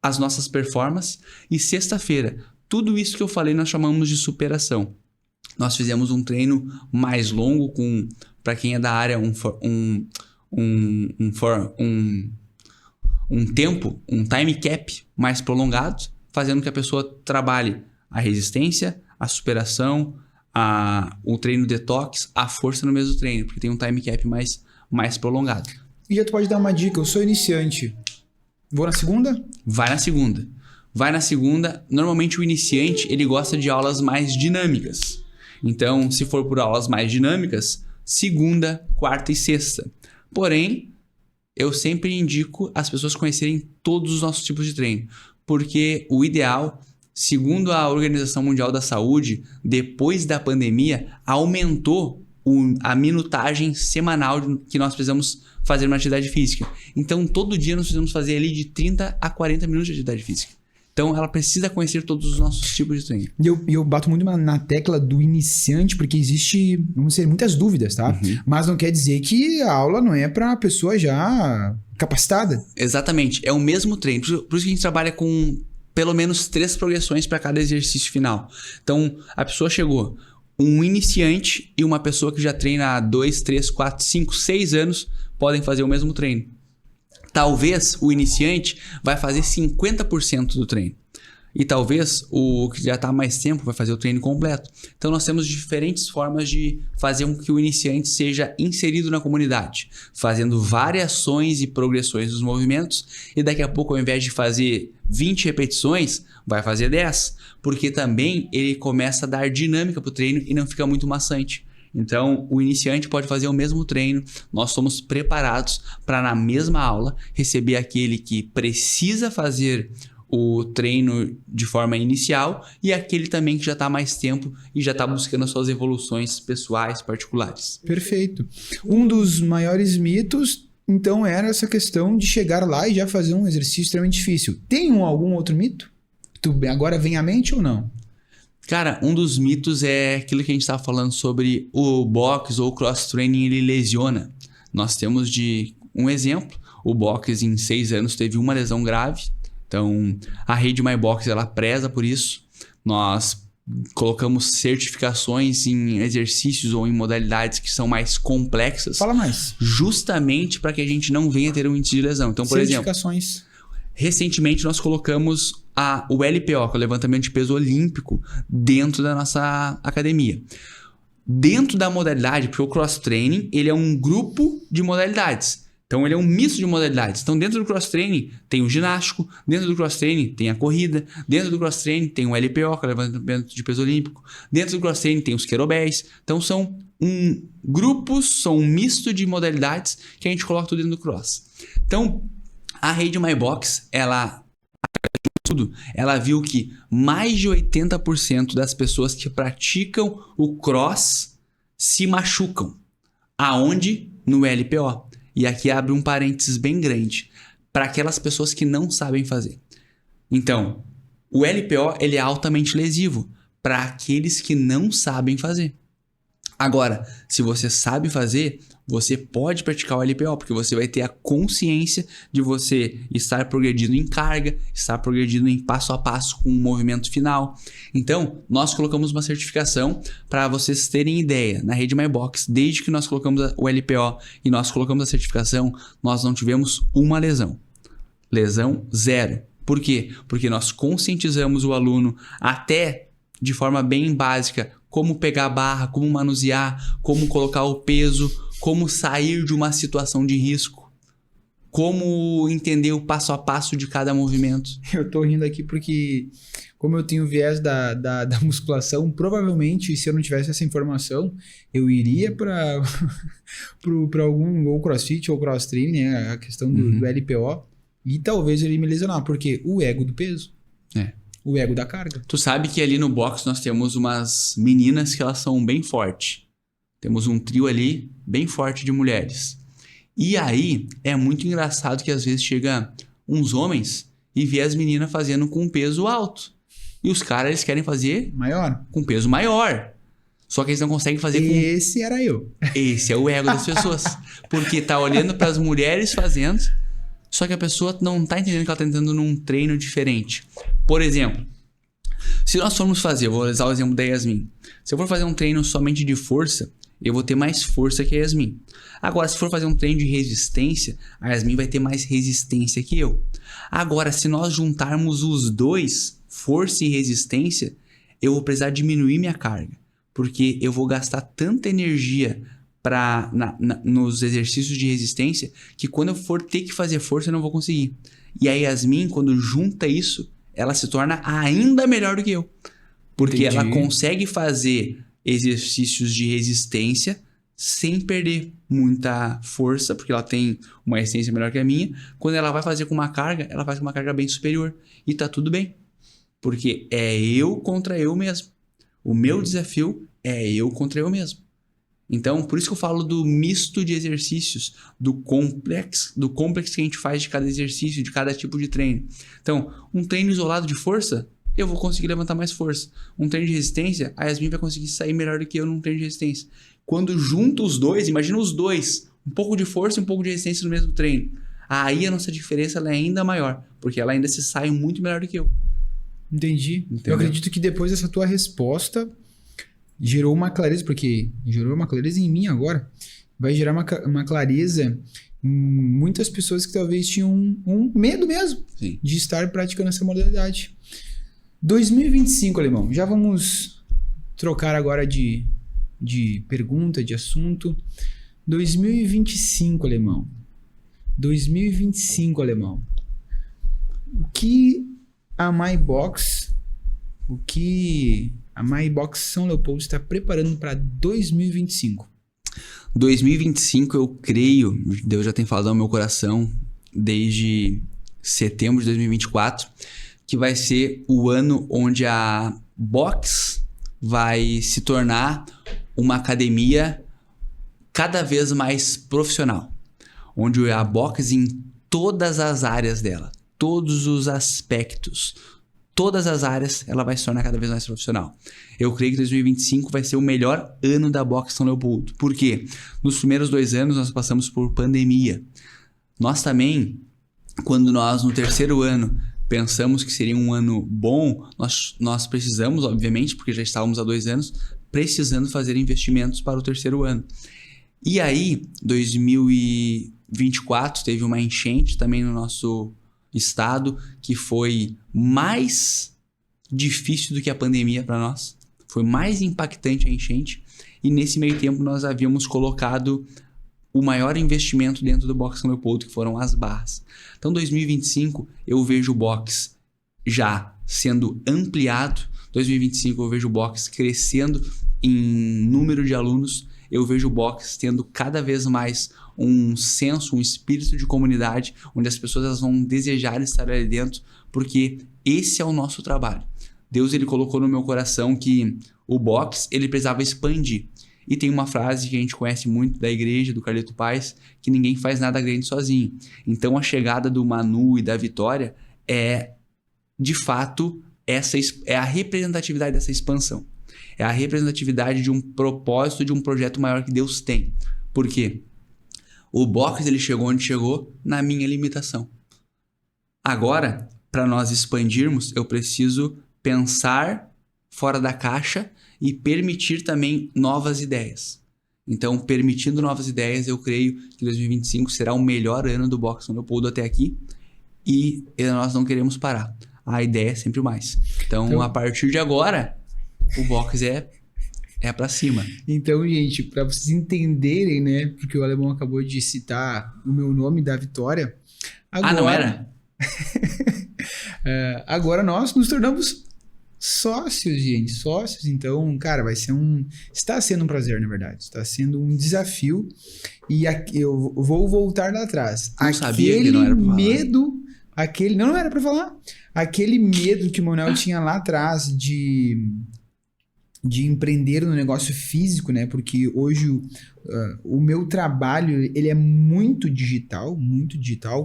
as nossas performances. E sexta-feira, tudo isso que eu falei nós chamamos de superação. Nós fizemos um treino mais longo com, para quem é da área, um time cap mais prolongado, fazendo que a pessoa trabalhe a resistência, a superação, o treino detox, a força no mesmo treino, porque tem um time cap mais prolongado. E já tu pode dar uma dica, eu sou iniciante. Vou na segunda? Vai na segunda. Normalmente o iniciante, ele gosta de aulas mais dinâmicas. Então, se for por aulas mais dinâmicas, segunda, quarta e sexta. Porém, eu sempre indico as pessoas conhecerem todos os nossos tipos de treino. Porque o ideal, segundo a Organização Mundial da Saúde, depois da pandemia, aumentou a minutagem semanal que nós precisamos fazer uma atividade física. Então, todo dia nós precisamos fazer ali de 30 a 40 minutos de atividade física. Então, ela precisa conhecer todos os nossos tipos de treino. E eu bato muito na tecla do iniciante, porque existe, vamos dizer, muitas dúvidas, tá? Mas não quer dizer que a aula não é para a pessoa já capacitada. Exatamente. É o mesmo treino. Por isso que a gente trabalha com pelo menos 3 progressões para cada exercício final. Então, a pessoa chegou, um iniciante e uma pessoa que já treina há 2, 3, 4, 5, 6 anos podem fazer o mesmo treino. Talvez o iniciante vai fazer 50% do treino. E talvez o que já está há mais tempo vai fazer o treino completo. Então nós temos diferentes formas de fazer com que o iniciante seja inserido na comunidade, fazendo variações e progressões dos movimentos, e daqui a pouco, ao invés de fazer 20 repetições, vai fazer 10, porque também ele começa a dar dinâmica para o treino e não fica muito maçante. Então, o iniciante pode fazer o mesmo treino, nós somos preparados para, na mesma aula, receber aquele que precisa fazer o treino de forma inicial e aquele também que já está há mais tempo e já está buscando as suas evoluções pessoais, particulares. Perfeito. Um dos maiores mitos, então, era essa questão de chegar lá e já fazer um exercício extremamente difícil. Tem algum outro mito? Tu agora vem à mente ou não? Cara, um dos mitos é aquilo que a gente estava falando sobre o box ou o cross-training, ele lesiona. Nós temos um exemplo, o box em 6 anos teve uma lesão grave, então a rede MyBox ela preza por isso. Nós colocamos certificações em exercícios ou em modalidades que são mais complexas. Fala mais. Justamente para que a gente não venha ter um índice de lesão. Então, por exemplo, certificações. Recentemente nós colocamos o LPO, que é o levantamento de peso olímpico, dentro da nossa academia. dentro da modalidade, porque o cross-training, ele é um grupo de modalidades. Então, ele é um misto de modalidades. Então, dentro do cross-training tem o ginástico, dentro do cross-training tem a corrida, dentro do cross-training tem o LPO, que é o levantamento de peso olímpico, dentro do cross-training tem os kettlebells. Então, são grupos, são um misto de modalidades que a gente coloca tudo dentro do cross. Então, a Rede MyBox, ela viu que mais de 80% das pessoas que praticam o cross se machucam. Aonde? No LPO. E aqui abre um parênteses bem grande para aquelas pessoas que não sabem fazer. Então, o LPO ele é altamente lesivo para aqueles que não sabem fazer. Agora, se você sabe fazer, você pode praticar o LPO, porque você vai ter a consciência de você estar progredindo em carga, estar progredindo em passo a passo com o movimento final. Então, nós colocamos uma certificação para vocês terem ideia. Na Rede MyBox, desde que nós colocamos o LPO e nós colocamos a certificação, nós não tivemos uma lesão. Lesão zero. Por quê? Porque nós conscientizamos o aluno até de forma bem básica como pegar a barra, como manusear, como colocar o peso, como sair de uma situação de risco, como entender o passo a passo de cada movimento. Eu tô rindo aqui porque, como eu tenho viés da musculação, provavelmente, se eu não tivesse essa informação, eu iria para algum ou crossfit ou cross training, né, a questão do LPO, e talvez eu iria me lesionar, porque o ego do peso. O ego da carga. Tu sabe que ali no box nós temos umas meninas que elas são bem fortes. Temos um trio ali bem forte de mulheres. E aí é muito engraçado que às vezes chega uns homens e vê as meninas fazendo com peso alto. E os caras eles querem fazer maior, com peso maior. Só que eles não conseguem fazer Esse era eu. Esse é o ego das pessoas. Porque tá olhando para as mulheres fazendo, só que a pessoa não tá entendendo que ela tá entrando num treino diferente. Por exemplo, se nós formos fazer, vou usar o exemplo da Yasmin. Se eu for fazer um treino somente de força, eu vou ter mais força que a Yasmin. Agora, se for fazer um treino de resistência, a Yasmin vai ter mais resistência que eu. Agora, se nós juntarmos os dois, força e resistência, eu vou precisar diminuir minha carga. Porque eu vou gastar tanta energia nos exercícios de resistência que quando eu for ter que fazer força, eu não vou conseguir. E a Yasmin, quando junta isso, ela se torna ainda melhor do que eu. Porque ela consegue fazer exercícios de resistência sem perder muita força, porque ela tem uma resistência melhor que a minha. Quando ela vai fazer com uma carga, ela faz com uma carga bem superior. E tá tudo bem. Porque é eu contra eu mesmo. O meu desafio é eu contra eu mesmo. Então, por isso que eu falo do misto de exercícios, do complexo que a gente faz de cada exercício, de cada tipo de treino. Então, um treino isolado de força, eu vou conseguir levantar mais força. Um treino de resistência, a Yasmin vai conseguir sair melhor do que eu num treino de resistência. Quando junto os dois, imagina os dois, um pouco de força e um pouco de resistência no mesmo treino. Aí a nossa diferença ela é ainda maior, porque ela ainda se sai muito melhor do que eu. Entendi. Entendeu? Eu acredito que depois dessa tua resposta gerou uma clareza, porque gerou uma clareza em mim agora. Vai gerar uma clareza em muitas pessoas que talvez tinham um medo mesmo de estar praticando essa modalidade. 2025, Alemão. Já vamos trocar agora de pergunta, de assunto. 2025, Alemão. 2025, Alemão. O que a MyBox São Leopoldo está preparando para 2025? 2025, eu creio, Deus já tem falado ao meu coração desde setembro de 2024, que vai ser o ano onde a box vai se tornar uma academia cada vez mais profissional. Onde a box em todas as áreas dela, todos os aspectos, todas as áreas, ela vai se tornar cada vez mais profissional. Eu creio que 2025 vai ser o melhor ano da Box São Leopoldo. Por quê? Nos primeiros 2 anos nós passamos por pandemia. Nós também, quando nós no terceiro ano pensamos que seria um ano bom, nós precisamos, obviamente, porque já estávamos há 2 anos, precisando fazer investimentos para o terceiro ano. E aí, 2024 teve uma enchente também no nosso estado, que foi mais difícil do que a pandemia para nós. foi mais impactante a enchente. E nesse meio tempo nós havíamos colocado o maior investimento dentro do Box São Leopoldo, que foram as barras. Então 2025 eu vejo o box já sendo ampliado. 2025 eu vejo o box crescendo em número de alunos. Eu vejo o box tendo cada vez mais um senso, um espírito de comunidade, onde as pessoas elas vão desejar estar ali dentro, porque esse é o nosso trabalho. Deus ele colocou no meu coração que o box ele precisava expandir. E tem uma frase que a gente conhece muito da igreja, do Carlito Paz, que ninguém faz nada grande sozinho. Então a chegada do Manu e da Vitória é, de fato, é a representatividade dessa expansão. É a representatividade de um propósito, de um projeto maior que Deus tem. Por quê? O box ele chegou onde chegou na minha limitação. Agora, para nós expandirmos, eu preciso pensar fora da caixa e permitir também novas ideias. Então, permitindo novas ideias, eu creio que 2025 será o melhor ano do Box São Leopoldo até aqui e nós não queremos parar. A ideia é sempre mais. Então, a partir de agora, o box é para cima. Então, gente, para vocês entenderem, né, porque o Alemão acabou de citar o meu nome da Vitória. Agora, não era? Agora nós nos tornamos sócios, gente. Sócios. Então, cara, está sendo um prazer, na verdade. Está sendo um desafio. E eu vou voltar lá atrás. Não sabia que não era pra medo, não era pra falar. Aquele medo que o Manuel tinha lá atrás de empreender no negócio físico, né? Porque hoje o meu trabalho ele é muito digital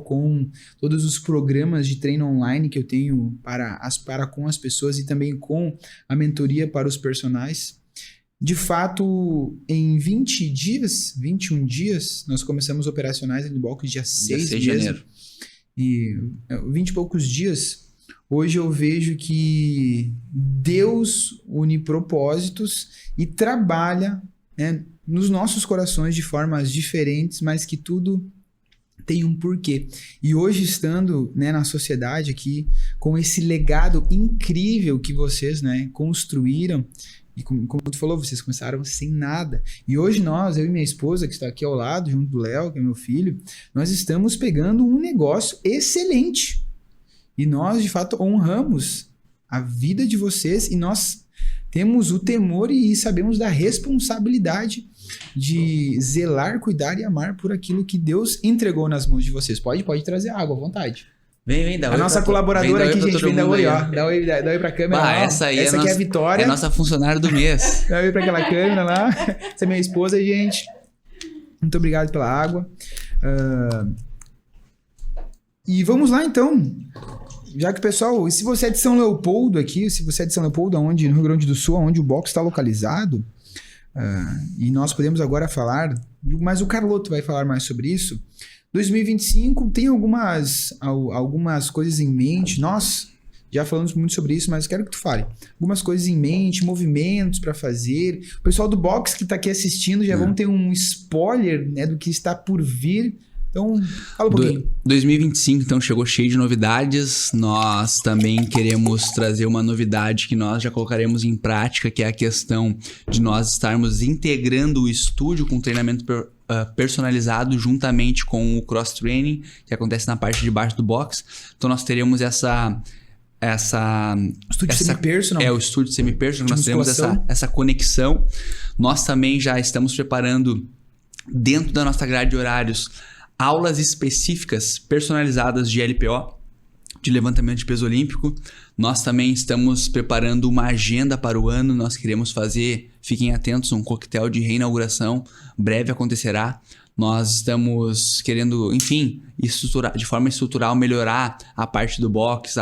com todos os programas de treino online que eu tenho para com as pessoas e também com a mentoria para os personagens. De fato, em 21 dias, nós começamos operacionais no box dia 6 de janeiro. E 20 e poucos dias. Hoje eu vejo que Deus une propósitos e trabalha, né, nos nossos corações de formas diferentes, mas que tudo tem um porquê. E hoje estando, né, na sociedade aqui, com esse legado incrível que vocês, né, construíram, e como tu falou, vocês começaram sem nada. E hoje eu e minha esposa, que está aqui ao lado, junto do Léo, que é meu filho, nós estamos pegando um negócio excelente. E nós, de fato, honramos a vida de vocês e nós temos o temor e sabemos da responsabilidade de zelar, cuidar e amar por aquilo que Deus entregou nas mãos de vocês. Pode trazer água à vontade. Vem, dá oi. A nossa colaboradora aqui, gente, vem dar oi, ó. Dá oi pra câmera. Essa aqui é a Vitória. É a nossa funcionária do mês. Dá oi pra aquela câmera lá. Essa é minha esposa, gente. Muito obrigado pela água. E vamos lá, então. Já que, pessoal, se você é de São Leopoldo aqui, se você é de São Leopoldo, no Rio Grande do Sul, onde o box está localizado, e nós podemos agora falar, mas o Carloto vai falar mais sobre isso. 2025 tem algumas coisas em mente. Nós já falamos muito sobre isso, mas quero que tu fale. Algumas coisas em mente, movimentos para fazer. O pessoal do box que está aqui assistindo já vão ter um spoiler, né, do que está por vir. Então, fala um pouquinho. 2025, então, chegou cheio de novidades. Nós também queremos trazer uma novidade que nós já colocaremos em prática, que é a questão de nós estarmos integrando o estúdio com treinamento personalizado juntamente com o cross-training, que acontece na parte de baixo do box. Então, nós teremos estúdio semi-personal. O estúdio semi-personal, nós teremos essa conexão. Nós também já estamos preparando, dentro da nossa grade de horários, aulas específicas personalizadas de LPO, de levantamento de peso olímpico. Nós também estamos preparando uma agenda para o ano. Nós queremos fazer, fiquem atentos, um coquetel de reinauguração. Breve acontecerá. Nós estamos querendo, enfim, de forma estrutural, melhorar a parte do box,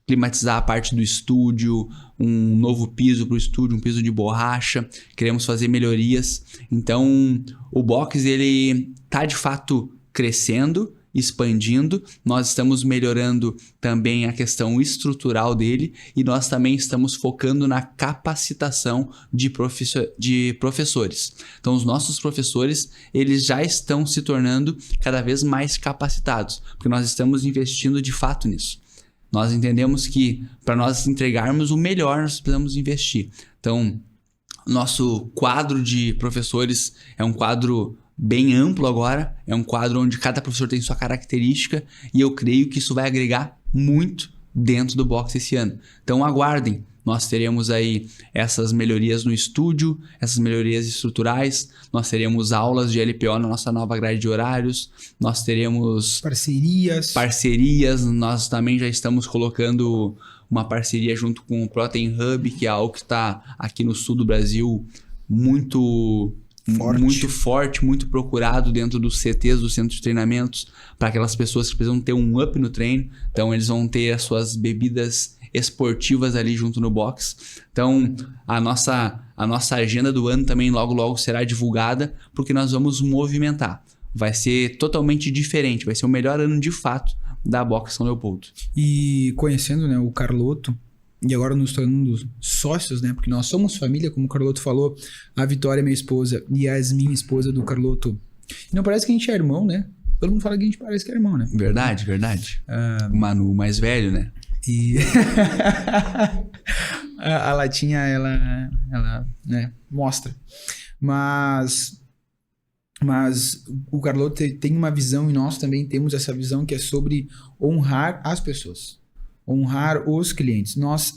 climatizar a parte do estúdio, um novo piso para o estúdio, um piso de borracha. Queremos fazer melhorias. Então, o box, ele está de fato crescendo, expandindo. Nós estamos melhorando também a questão estrutural dele e nós também estamos focando na capacitação de professores. Então, os nossos professores, eles já estão se tornando cada vez mais capacitados, porque nós estamos investindo de fato nisso. Nós entendemos que para nós entregarmos o melhor, nós precisamos investir. Então, nosso quadro de professores é um quadro bem amplo agora, é um quadro onde cada professor tem sua característica e eu creio que isso vai agregar muito dentro do box esse ano. Então aguardem, nós teremos aí essas melhorias no estúdio, essas melhorias estruturais, nós teremos aulas de LPO na nossa nova grade de horários, nós teremos parcerias, nós também já estamos colocando uma parceria junto com o Protein Hub, que é algo que está aqui no sul do Brasil muito forte, muito procurado dentro dos CTs, dos centros de treinamentos, para aquelas pessoas que precisam ter um up no treino. Então, eles vão ter as suas bebidas esportivas ali junto no box. Então, a nossa agenda do ano também logo será divulgada, porque nós vamos movimentar. Vai ser totalmente diferente, vai ser o melhor ano de fato da Box São Leopoldo. E conhecendo, né, o Carloto, e agora nos tornando sócios, né? Porque nós somos família, como o Carloto falou. A Vitória, minha esposa, e a Yasmin, esposa do Carloto. E não parece que a gente é irmão, né? Todo mundo fala que a gente parece que é irmão, né? Verdade. O Manu mais velho, né? E a Latinha, ela né, mostra. Mas o Carloto tem uma visão, e nós também temos essa visão, que é sobre honrar as pessoas. Honrar os clientes. Nós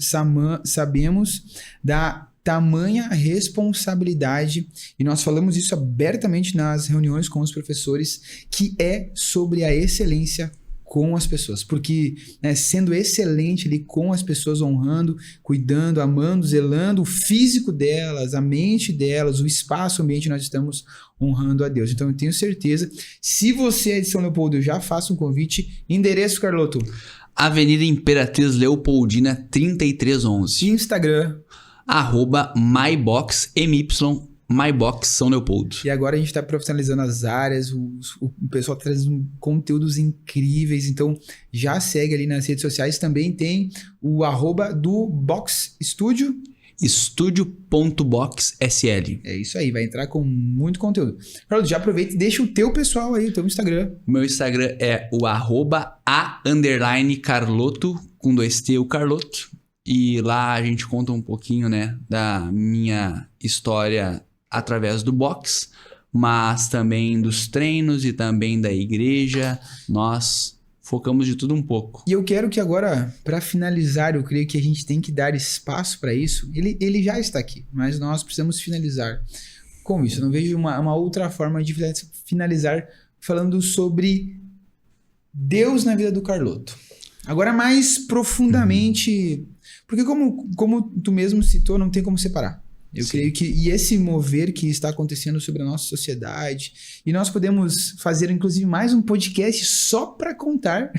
sabemos da tamanha responsabilidade, e nós falamos isso abertamente nas reuniões com os professores, que é sobre a excelência com as pessoas. Porque, né, sendo excelente ali com as pessoas, honrando, cuidando, amando, zelando o físico delas, a mente delas, o espaço, o ambiente, nós estamos honrando a Deus. Então eu tenho certeza, se você é de São Leopoldo, eu já faço um convite. Endereço, Carloto? Avenida Imperatriz Leopoldina 3311. Instagram @mybox São Leopoldo. E agora a gente está profissionalizando as áreas, o pessoal tá trazendo conteúdos incríveis, então já segue ali nas redes sociais. Também tem o @ do Box Studio. Estúdio.boxsl. É isso aí, vai entrar com muito conteúdo. Carlos, já aproveita e deixa o teu pessoal aí, o teu Instagram. Meu Instagram é o @a_Carloto, com 2T, o Carloto. E lá a gente conta um pouquinho, né, da minha história através do box, mas também dos treinos e também da igreja. Nós focamos de tudo um pouco. E eu quero que agora, para finalizar, eu creio que a gente tem que dar espaço para isso. Ele já está aqui, mas nós precisamos finalizar com isso. Eu não vejo uma outra forma de finalizar falando sobre Deus na vida do Carloto. Agora, mais profundamente, porque como tu mesmo citou, não tem como separar. Eu Sim. creio que e esse mover que está acontecendo sobre a nossa sociedade, e nós podemos fazer inclusive mais um podcast só para contar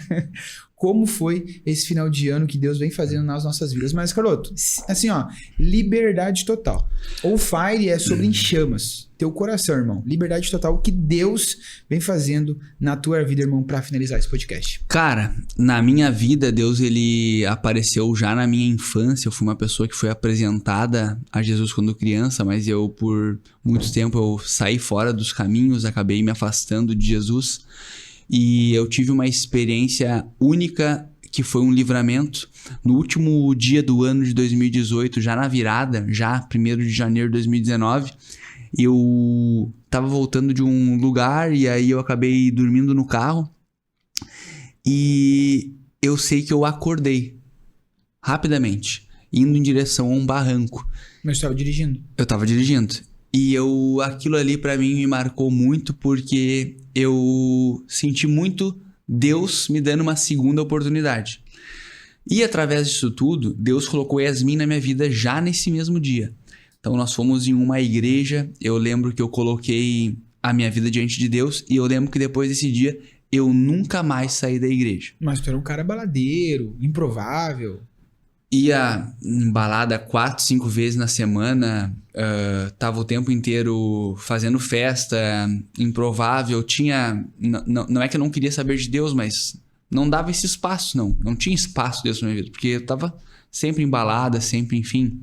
como foi esse final de ano que Deus vem fazendo nas nossas vidas. Mas, Carloto, assim, ó, liberdade total. On Fire é sobre em chamas. Teu coração, irmão. Liberdade total. O que Deus vem fazendo na tua vida, irmão, para finalizar esse podcast. Cara, na minha vida, Deus, ele apareceu já na minha infância. Eu fui uma pessoa que foi apresentada a Jesus quando criança, mas eu, por muito tempo, eu saí fora dos caminhos, acabei me afastando de Jesus. E eu tive uma experiência única, que foi um livramento. No último dia do ano de 2018, já na virada, já 1º de janeiro de 2019, eu tava voltando de um lugar e aí eu acabei dormindo no carro. E eu sei que eu acordei rapidamente, indo em direção a um barranco. Mas tu estava dirigindo? Eu tava dirigindo. E aquilo ali pra mim me marcou muito, porque eu senti muito Deus me dando uma segunda oportunidade. E através disso tudo, Deus colocou Yasmin na minha vida já nesse mesmo dia. Então nós fomos em uma igreja, eu lembro que eu coloquei a minha vida diante de Deus, e eu lembro que depois desse dia eu nunca mais saí da igreja. Mas tu era um cara baladeiro, improvável. Ia em balada 4, 5 vezes na semana, tava o tempo inteiro fazendo festa, improvável, não é que eu não queria saber de Deus, mas não dava esse espaço, não tinha espaço Deus na minha vida, porque eu tava sempre em balada, sempre, enfim,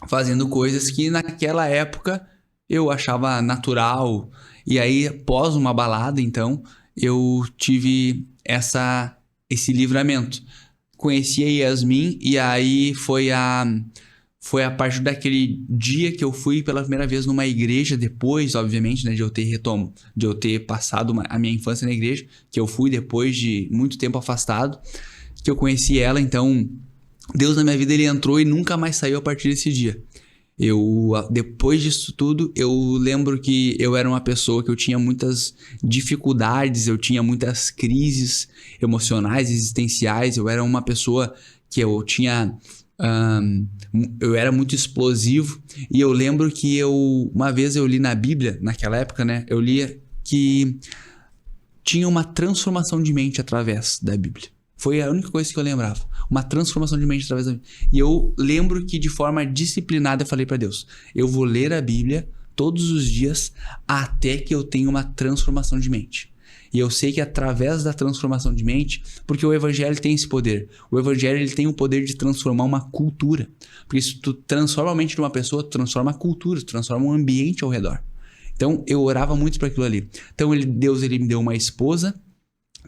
fazendo coisas que naquela época eu achava natural. E aí, após uma balada, então, eu tive esse livramento. Conheci a Yasmin, e aí foi foi a partir daquele dia que eu fui pela primeira vez numa igreja, depois, obviamente, né, de eu ter passado a minha infância na igreja, que eu fui depois de muito tempo afastado, que eu conheci ela. Então, Deus na minha vida, ele entrou e nunca mais saiu a partir desse dia. Depois disso tudo, eu lembro que eu era uma pessoa que eu tinha muitas dificuldades, eu tinha muitas crises emocionais, existenciais, eu era uma pessoa que eu era muito explosivo. E eu lembro que uma vez eu li na Bíblia, naquela época, né, eu lia que tinha uma transformação de mente através da Bíblia. Foi a única coisa que eu lembrava. Uma transformação de mente através da Bíblia. E eu lembro que de forma disciplinada eu falei para Deus: eu vou ler a Bíblia todos os dias até que eu tenha uma transformação de mente. E eu sei que através da transformação de mente, porque o Evangelho tem esse poder. O Evangelho, ele tem o poder de transformar uma cultura. Porque se tu transforma a mente de uma pessoa, tu transforma a cultura, tu transforma um ambiente ao redor. Então, eu orava muito para aquilo ali. Então, Deus, ele me deu uma esposa.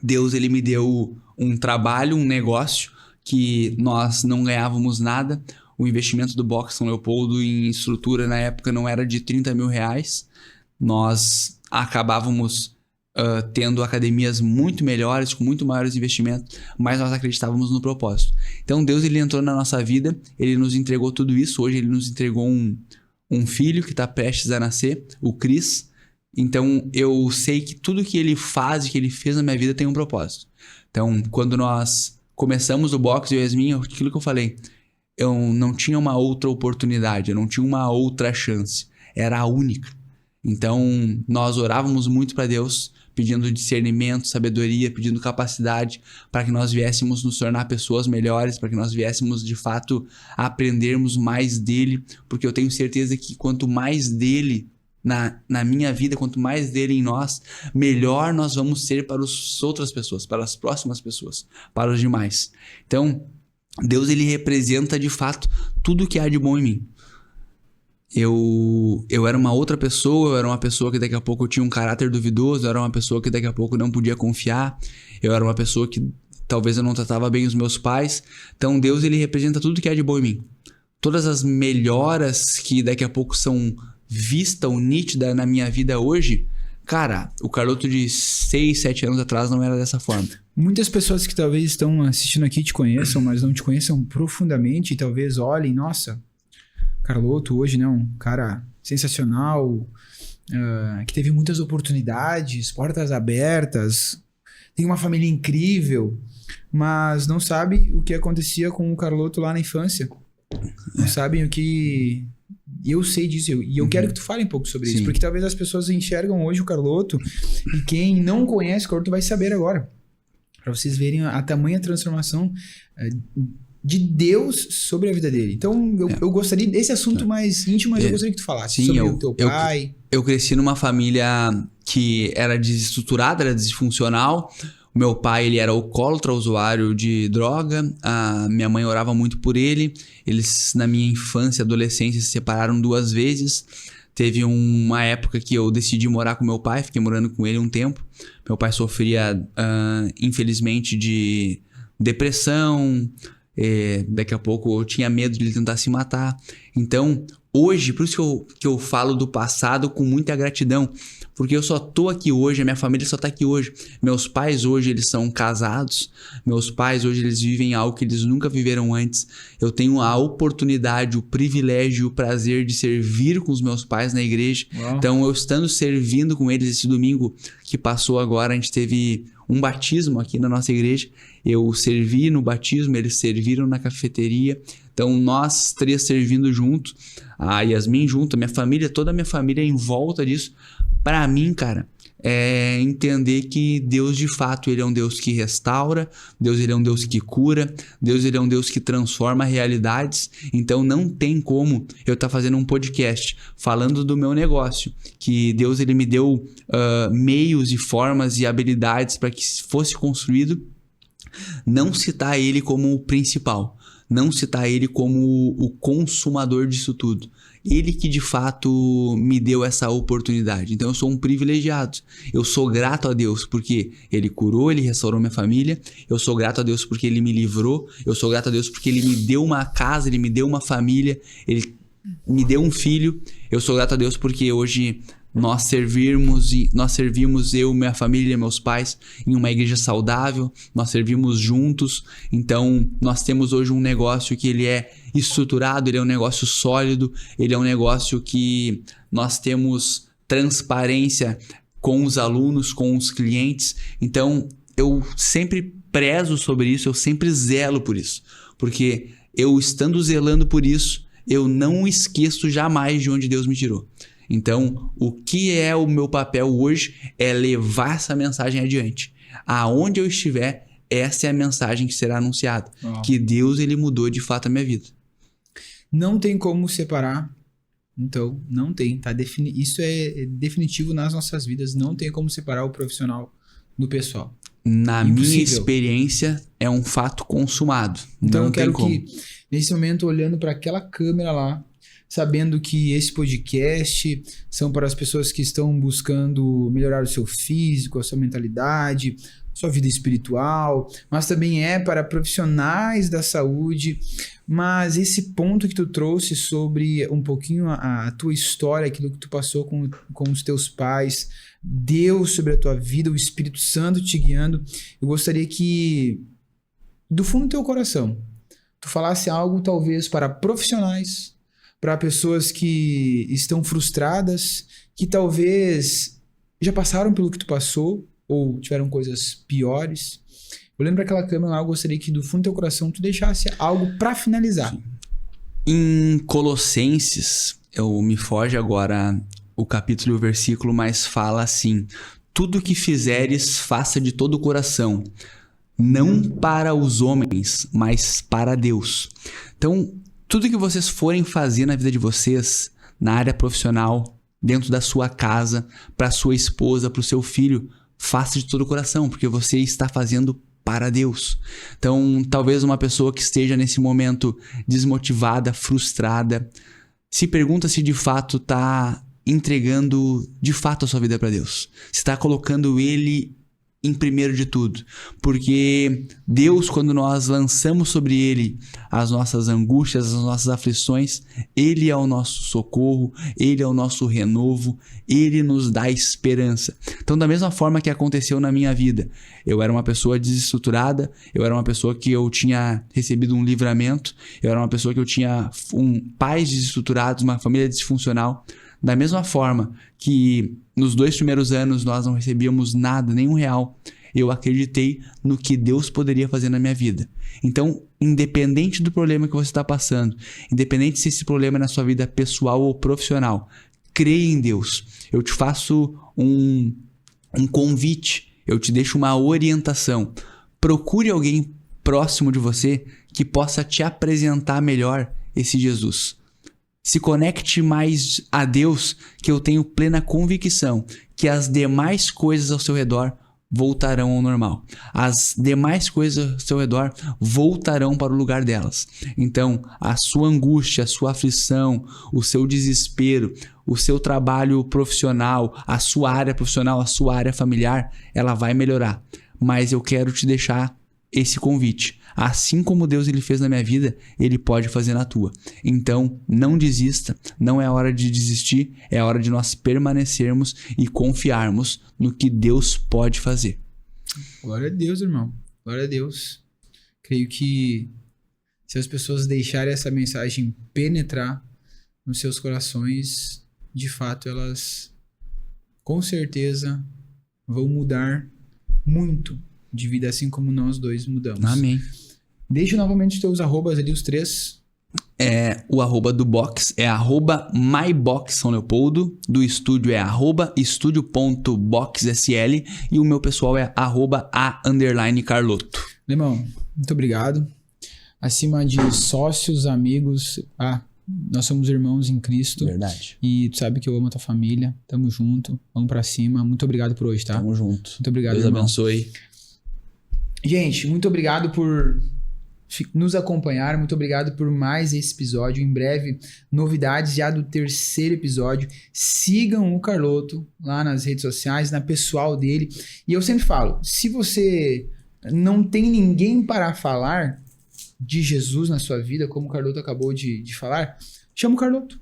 Deus, ele me deu um trabalho, um negócio que nós não ganhávamos nada. O investimento do Box São Leopoldo em estrutura na época não era de 30 mil reais. Nós acabávamos tendo academias muito melhores, com muito maiores investimentos, mas nós acreditávamos no propósito. Então Deus, ele entrou na nossa vida, ele nos entregou tudo isso. Hoje ele nos entregou um filho que está prestes a nascer, o Cris. Então eu sei que tudo que ele faz, que ele fez na minha vida tem um propósito. Então quando nós começamos o Box, eu e Yasmin, aquilo que eu falei, eu não tinha uma outra oportunidade, eu não tinha uma outra chance, era a única. Então nós orávamos muito para Deus, pedindo discernimento, sabedoria, pedindo capacidade para que nós viéssemos nos tornar pessoas melhores, para que nós viéssemos de fato aprendermos mais dele, porque eu tenho certeza que quanto mais dele na minha vida, quanto mais dele em nós, melhor nós vamos ser para as outras pessoas, para as próximas pessoas, para os demais. Então, Deus, ele representa de fato tudo que há de bom em mim. Eu era uma outra pessoa, eu era uma pessoa que daqui a pouco eu tinha um caráter duvidoso, eu era uma pessoa que daqui a pouco não podia confiar, eu era uma pessoa que talvez eu não tratava bem os meus pais. Então Deus, ele representa tudo que há de bom em mim. Todas as melhoras que daqui a pouco são vistas ou nítidas na minha vida hoje, cara, o Carloto de 6, 7 anos atrás não era dessa forma. Muitas pessoas que talvez estão assistindo aqui te conheçam, mas não te conheçam profundamente e talvez olhem, nossa, Carloto hoje, né, um cara sensacional, que teve muitas oportunidades, portas abertas, tem uma família incrível, mas não sabe o que acontecia com o Carloto lá na infância. Não sabem o que... Eu sei disso, e eu quero que tu fale um pouco sobre isso, porque talvez as pessoas enxergam hoje o Carloto, e quem não conhece o Carloto vai saber agora, para vocês verem a tamanha transformação de Deus sobre a vida dele. Então, eu gostaria desse assunto mais íntimo, mas eu gostaria que tu falasse sobre o teu pai. Eu cresci numa família que era desestruturada, era disfuncional. O meu pai, ele era alcoólatra, usuário de droga. A minha mãe orava muito por ele. Eles, na minha infância e adolescência, se separaram 2 vezes. Teve uma época que eu decidi morar com meu pai, fiquei morando com ele um tempo. Meu pai sofria, infelizmente, de depressão. Daqui a pouco eu tinha medo de ele tentar se matar. Então, hoje, por isso que eu falo do passado com muita gratidão, porque eu só tô aqui hoje, a minha família só tá aqui hoje. Meus pais hoje, eles são casados, meus pais hoje, eles vivem algo que eles nunca viveram antes. Eu tenho a oportunidade, o privilégio e o prazer de servir com os meus pais na igreja. Uau. Então, eu estando servindo com eles esse domingo que passou agora, a gente teve um batismo aqui na nossa igreja. Eu servi no batismo, eles serviram na cafeteria. Então, nós 3 servindo junto, a Yasmin junto, a minha família, toda a minha família em volta disso. Para mim, cara, é entender que Deus, de fato, ele é um Deus que restaura, Deus, ele é um Deus que cura, Deus, ele é um Deus que transforma realidades. Então, não tem como eu estar fazendo um podcast falando do meu negócio, que Deus, ele me deu meios e formas e habilidades para que fosse construído, não citar ele como o principal, não citar ele como o consumador disso tudo. Ele que de fato me deu essa oportunidade. Então eu sou um privilegiado. Eu sou grato a Deus porque Ele curou, Ele restaurou minha família. Eu sou grato a Deus porque Ele me livrou. Eu sou grato a Deus porque Ele me deu uma casa, Ele me deu uma família, Ele me deu um filho. Eu sou grato a Deus porque hoje nós servimos eu, minha família, meus pais em uma igreja saudável, nós servimos juntos. Então nós temos hoje um negócio que ele é estruturado, ele é um negócio sólido, ele é um negócio que nós temos transparência com os alunos, com os clientes. Então eu sempre prezo sobre isso, eu sempre zelo por isso, porque eu estando zelando por isso, eu não esqueço jamais de onde Deus me tirou. Então, o que é o meu papel hoje é levar essa mensagem adiante. Aonde eu estiver, essa é a mensagem que será anunciada. Que Deus, Ele mudou de fato a minha vida. Não tem como separar. Então, não tem. Tá? Isso é definitivo nas nossas vidas. Não tem como separar o profissional do pessoal. Na minha experiência, é um fato consumado. Então, não eu quero tem como. que, nesse momento, olhando para aquela câmera lá, sabendo que esse podcast são para as pessoas que estão buscando melhorar o seu físico, a sua mentalidade, a sua vida espiritual, mas também é para profissionais da saúde. Mas esse ponto que tu trouxe sobre um pouquinho a tua história, aquilo que tu passou com os teus pais, Deus sobre a tua vida, o Espírito Santo te guiando, eu gostaria que, do fundo do teu coração, tu falasse algo talvez para profissionais, para pessoas que estão frustradas, que talvez já passaram pelo que tu passou ou tiveram coisas piores. Eu lembro daquela câmera lá, eu gostaria que do fundo do teu coração tu deixasse algo para finalizar. Em Colossenses, me foge agora o capítulo e o versículo, mas fala assim: tudo que fizeres, faça de todo o coração, não para os homens, mas para Deus. Então, tudo que vocês forem fazer na vida de vocês, na área profissional, dentro da sua casa, para sua esposa, para o seu filho, faça de todo o coração, porque você está fazendo para Deus. Então, talvez uma pessoa que esteja nesse momento desmotivada, frustrada, se pergunta se de fato está entregando de fato a sua vida para Deus. Se está colocando Ele em primeiro de tudo. Porque Deus, quando nós lançamos sobre Ele as nossas angústias, as nossas aflições, Ele é o nosso socorro, Ele é o nosso renovo, Ele nos dá esperança. Então, da mesma forma que aconteceu na minha vida, eu era uma pessoa desestruturada, eu era uma pessoa que eu tinha recebido um livramento, eu era uma pessoa que eu tinha pais desestruturados, uma família disfuncional. Da mesma forma que nos 2 primeiros anos nós não recebíamos nada, nenhum real, eu acreditei no que Deus poderia fazer na minha vida. Então, independente do problema que você está passando, independente se esse problema é na sua vida pessoal ou profissional, creia em Deus. Eu te faço um convite, eu te deixo uma orientação. Procure alguém próximo de você que possa te apresentar melhor esse Jesus. Se conecte mais a Deus, que eu tenho plena convicção que as demais coisas ao seu redor voltarão ao normal. As demais coisas ao seu redor voltarão para o lugar delas. Então, a sua angústia, a sua aflição, o seu desespero, o seu trabalho profissional, a sua área profissional, a sua área familiar, ela vai melhorar. Mas eu quero te deixar esse convite. Assim como Deus ele fez na minha vida, Ele pode fazer na tua. Então, não desista, não é hora de desistir, é hora de nós permanecermos e confiarmos no que Deus pode fazer. Glória a Deus, irmão. Glória a Deus. Creio que se as pessoas deixarem essa mensagem penetrar nos seus corações, de fato elas com certeza vão mudar muito de vida, assim como nós dois mudamos. Amém. Deixa novamente os teus arrobas ali, os 3. O arroba do box é arroba mybox São Leopoldo, do estúdio é arroba estúdio.boxsl e o meu pessoal é arroba _Carloto. Irmão, muito obrigado. Acima de sócios, amigos, nós somos irmãos em Cristo. Verdade. E tu sabe que eu amo a tua família. Tamo junto, vamos pra cima. Muito obrigado por hoje, tá? Tamo junto. Muito obrigado, Deus irmão. abençoe. Gente, muito obrigado por nos acompanharam. Muito obrigado por mais esse episódio. Em breve, novidades já do 3º episódio. Sigam o Carloto lá nas redes sociais, na pessoal dele. E eu sempre falo, se você não tem ninguém para falar de Jesus na sua vida, como o Carloto acabou de falar, chama o Carloto.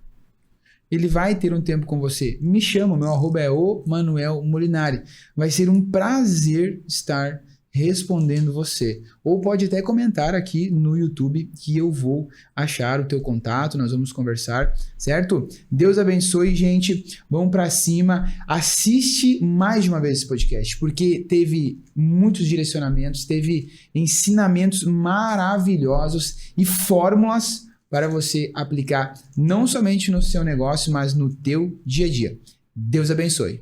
Ele vai ter um tempo com você. Me chama, meu arroba é o Manuel Molinari. Vai ser um prazer estar respondendo você. Ou pode até comentar aqui no YouTube que eu vou achar o teu contato, nós vamos conversar, certo? Deus abençoe, gente. Vamos pra cima. Assiste mais de uma vez esse podcast, porque teve muitos direcionamentos, teve ensinamentos maravilhosos e fórmulas para você aplicar não somente no seu negócio, mas no teu dia a dia. Deus abençoe.